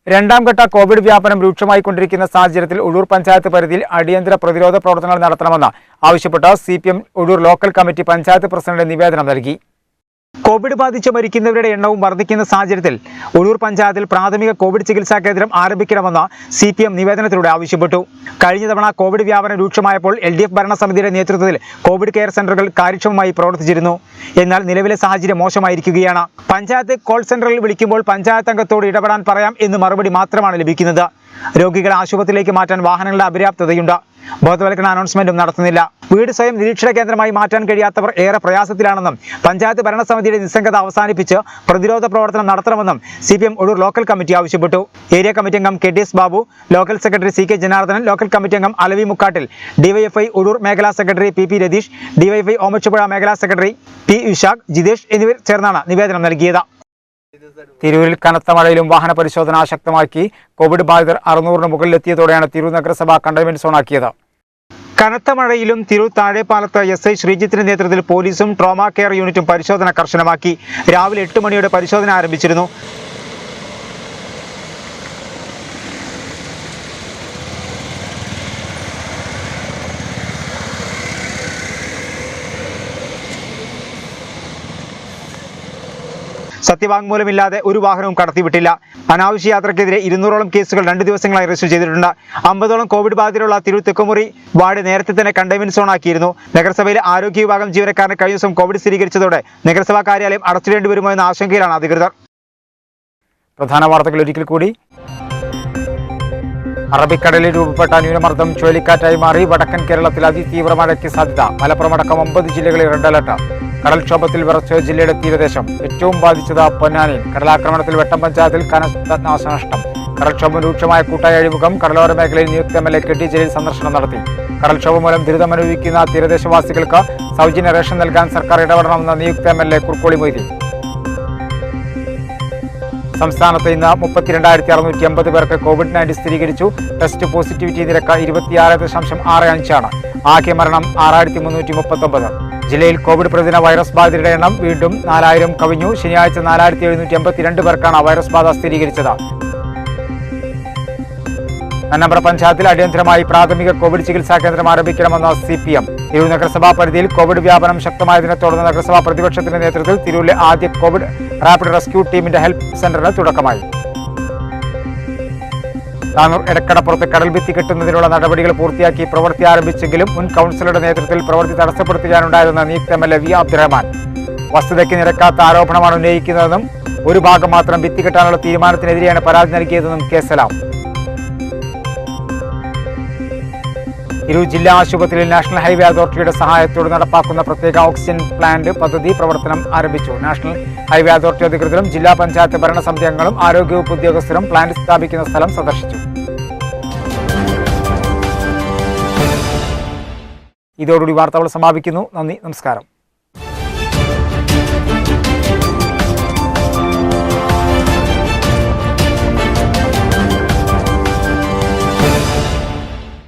രണ്ടാം ഘട്ട കോവിഡ് വ്യാപനം രൂക്ഷമായിക്കൊണ്ടിരിക്കുന്ന സാഹചര്യത്തിൽ ഉഴൂർ പഞ്ചായത്ത് പരിധിയിൽ അടിയന്തര പ്രതിരോധ പ്രവർത്തനങ്ങൾ നടത്തണമെന്ന് ആവശ്യപ്പെട്ട് CPM Uzhoor local committee panchayat president നിവേദനം നൽകി. കോവിഡ് ബാധിച്ച് മരിക്കുന്നവരുടെ എണ്ണവും വർദ്ധിക്കുന്ന സാഹചര്യത്തിൽ ഉഴൂർ പഞ്ചായത്തിൽ പ്രാഥമിക കോവിഡ് ചികിത്സാ കേന്ദ്രം ആരംഭിക്കണമെന്ന് CPM നിവേദനത്തിലൂടെ ആവശ്യപ്പെട്ടു. കഴിഞ്ഞ തവണ കോവിഡ് വ്യാപനം രൂക്ഷമായപ്പോൾ LDF ഭരണസമിതിയുടെ നേതൃത്വത്തിൽ കോവിഡ് കെയർ സെന്ററുകൾ കാര്യക്ഷമമായി പ്രവർത്തിച്ചിരുന്നു. എന്നാൽ നിലവിലെ സാഹചര്യം മോശമായിരിക്കുകയാണ്. പഞ്ചായത്ത് കോൾ സെന്ററിൽ വിളിക്കുമ്പോൾ പഞ്ചായത്ത് അംഗത്തോട് ഇടപെടാൻ പറയാം എന്ന് മറുപടി മാത്രമാണ് ലഭിക്കുന്നത്. രോഗികളെ ആശുപത്രിയിലേക്ക് മാറ്റാൻ വാഹനങ്ങളുടെ അപര്യാപ്തതയുണ്ട്. ബോധവൽക്കരണ അനൗൺസ്മെന്റും നടത്തുന്നില്ല. വീട് സ്വയം നിരീക്ഷണ കേന്ദ്രമായി മാറ്റാൻ കഴിയാത്തവർ ഏറെ പ്രയാസത്തിലാണെന്നും പഞ്ചായത്ത് ഭരണസമിതിയുടെ നിസ്സംഗത അവസാനിപ്പിച്ച് പ്രതിരോധ പ്രവർത്തനം നടത്തണമെന്നും CPM ഉഴൂർ ലോക്കൽ കമ്മിറ്റി ആവശ്യപ്പെട്ടു. ഏരിയ കമ്മിറ്റി അംഗം KTS Babu, local secretary CK Janardhanan, local committee അംഗം അലവി മുക്കാട്ടിൽ, DYFI ഉഴൂർ മേഖലാ സെക്രട്ടറി PP രതീഷ്, DYFI ഓമച്ചുപുഴ മേഖലാ സെക്രട്ടറി P വിശാഖ്, ജിതേഷ് എന്നിവർ ചേർന്നാണ് നിവേദനം നൽകിയത്. തിരൂരിൽ കനത്ത മഴയിലും വാഹന പരിശോധന ശക്തമാക്കി. കോവിഡ് ബാധിതർ 600-ന് മുകളിലെത്തിയതോടെയാണ് തിരൂർ നഗരസഭ കണ്ടെയ്ൻമെന്റ് സോണാക്കിയത്. കനത്ത മഴയിലും തിരൂർ താഴെപ്പാലത്ത് SI ശ്രീജിത്തിന്റെ നേതൃത്വത്തിൽ പോലീസും ട്രോമ കെയർ യൂണിറ്റും പരിശോധന കർശനമാക്കി. രാവിലെ 8 മണിയോടെ പരിശോധന ആരംഭിച്ചിരുന്നു. സത്യവാങ്മൂലമില്ലാതെ ഒരു വാഹനവും കടത്തിവിട്ടില്ല. അനാവശ്യ യാത്രക്കെതിരെ 200ഓളം കേസുകൾ 2 ദിവസങ്ങളായി രജിസ്റ്റർ ചെയ്തിട്ടുണ്ട്. 50ഓളം കോവിഡ് ബാധിതരുള്ള തിരൂർ തെക്കുമുറി വാർഡ് നേരത്തെ തന്നെ കണ്ടെയ്ൻമെന്റ് സോണാക്കിയിരുന്നു. നഗരസഭയിലെ ആരോഗ്യ വിഭാഗം ജീവനക്കാരന് കഴിഞ്ഞ ദിവസം കോവിഡ് സ്ഥിരീകരിച്ചതോടെ നഗരസഭാ കാര്യാലയം അടച്ചിടേണ്ടി വരുമോ എന്ന ആശങ്കയിലാണ് അധികൃതർ. പ്രധാന വാർത്തകൾ ഒരിക്കൽ കൂടി. അറബിക്കടലിൽ രൂപപ്പെട്ട ന്യൂനമർദ്ദം ചുഴലിക്കാറ്റായി മാറി. വടക്കൻ കേരളത്തിൽ അതിതീവ്ര മഴയ്ക്ക് സാധ്യത. മലപ്പുറം അടക്കം 9 ജില്ലകളിൽ റെഡ് അലർട്ട്. കടൽക്ഷോഭത്തിൽ വിറച്ച് ജില്ലയുടെ തീരദേശം. ഏറ്റവും ബാധിച്ചത് പൊന്നാനിയിൽ. കടലാക്രമണത്തിൽ വെട്ടം പഞ്ചായത്തിൽ കനത്ത നാശനഷ്ടം. കടൽക്ഷോഭം രൂക്ഷമായ കൂട്ടായ അഴിമുഖം. കടലോര മേഖലയിൽ നിയുക്ത MLA KT ജലീൽ സന്ദർശനം നടത്തി. കടൽക്ഷോഭം മൂലം ദുരിതമനുഭവിക്കുന്ന തീരദേശവാസികൾക്ക് സൗജന്യ റേഷൻ നൽകാൻ സർക്കാർ ഇടപെടണമെന്ന നിയുക്ത MLA കുറുക്കോളി മൊയ്തീൻ. സംസ്ഥാനത്ത് ഇന്ന് 32,680 പേർക്ക് COVID-19 സ്ഥിരീകരിച്ചു. ടെസ്റ്റ് പോസിറ്റിവിറ്റി നിരക്ക് 26.65 ആണ്. ആകെ മരണം 6,339. ജില്ലയിൽ കോവിഡ് പ്രതിദിന വൈറസ് ബാധിതരുടെ എണ്ണം വീണ്ടും 4000 കവിഞ്ഞു. ശനിയാഴ്ച 4,782 പേർക്കാണ് വൈറസ് ബാധ സ്ഥിരീകരിച്ചത്. നന്നമ്പ്ര പഞ്ചായത്തിൽ അടിയന്തരമായി പ്രാഥമിക കോവിഡ് ചികിത്സാ കേന്ദ്രം ആരംഭിക്കണമെന്ന് CPM. തിരൂർ നഗരസഭാ പരിധിയിൽ കോവിഡ് വ്യാപനം ശക്തമായതിനെ തുടർന്ന് നഗരസഭാ പ്രതിപക്ഷത്തിന്റെ നേതൃത്വത്തിൽ തിരൂരിലെ ആദ്യ കോവിഡ് റാപ്പിഡ് റെസ്ക്യൂ ടീമിന്റെ ഹെൽപ്പ് സെന്ററിന് തുടക്കമായി. താനൂർ എടക്കടപ്പുറത്ത് കടൽഭിത്തി കെട്ടുന്നതിനുള്ള നടപടികൾ പൂർത്തിയാക്കി പ്രവൃത്തി ആരംഭിച്ചെങ്കിലും മുൻ കൗൺസിലറുടെ നേതൃത്വത്തിൽ പ്രവൃത്തി തടസ്സപ്പെടുത്തുകയാണുണ്ടായതെന്ന് നിയുക്ത MLA V. അബ്ദുറഹ്മാൻ. വസ്തുതയ്ക്ക് നിരക്കാത്ത ആരോപണമാണ് ഉന്നയിക്കുന്നതെന്നും ഒരു ഭാഗം മാത്രം ഭിത്തി കെട്ടാനുള്ള തീരുമാനത്തിനെതിരെയാണ് പരാതി നൽകിയതെന്നും K. സലാം. തിരൂർ ജില്ലാ ആശുപത്രിയിൽ നാഷണൽ ഹൈവേ അതോറിറ്റിയുടെ സഹായത്തോടെ നടപ്പാക്കുന്ന പ്രത്യേക ഓക്സിജൻ പ്ലാന്റ് പദ്ധതി പ്രവർത്തനം ആരംഭിച്ചു. നാഷണൽ ഹൈവേ അതോറിറ്റി അധികൃതരും ജില്ലാ പഞ്ചായത്ത് ഭരണസമിതി അംഗങ്ങളും ആരോഗ്യവകുപ്പ് ഉദ്യോഗസ്ഥരും പ്ലാന്റ് സ്ഥാപിക്കുന്ന സ്ഥലം സന്ദർശിച്ചു. ഇതോടുകൂടി വാർത്തകൾ സമാപിക്കുന്നു. നന്ദി, നമസ്കാരം.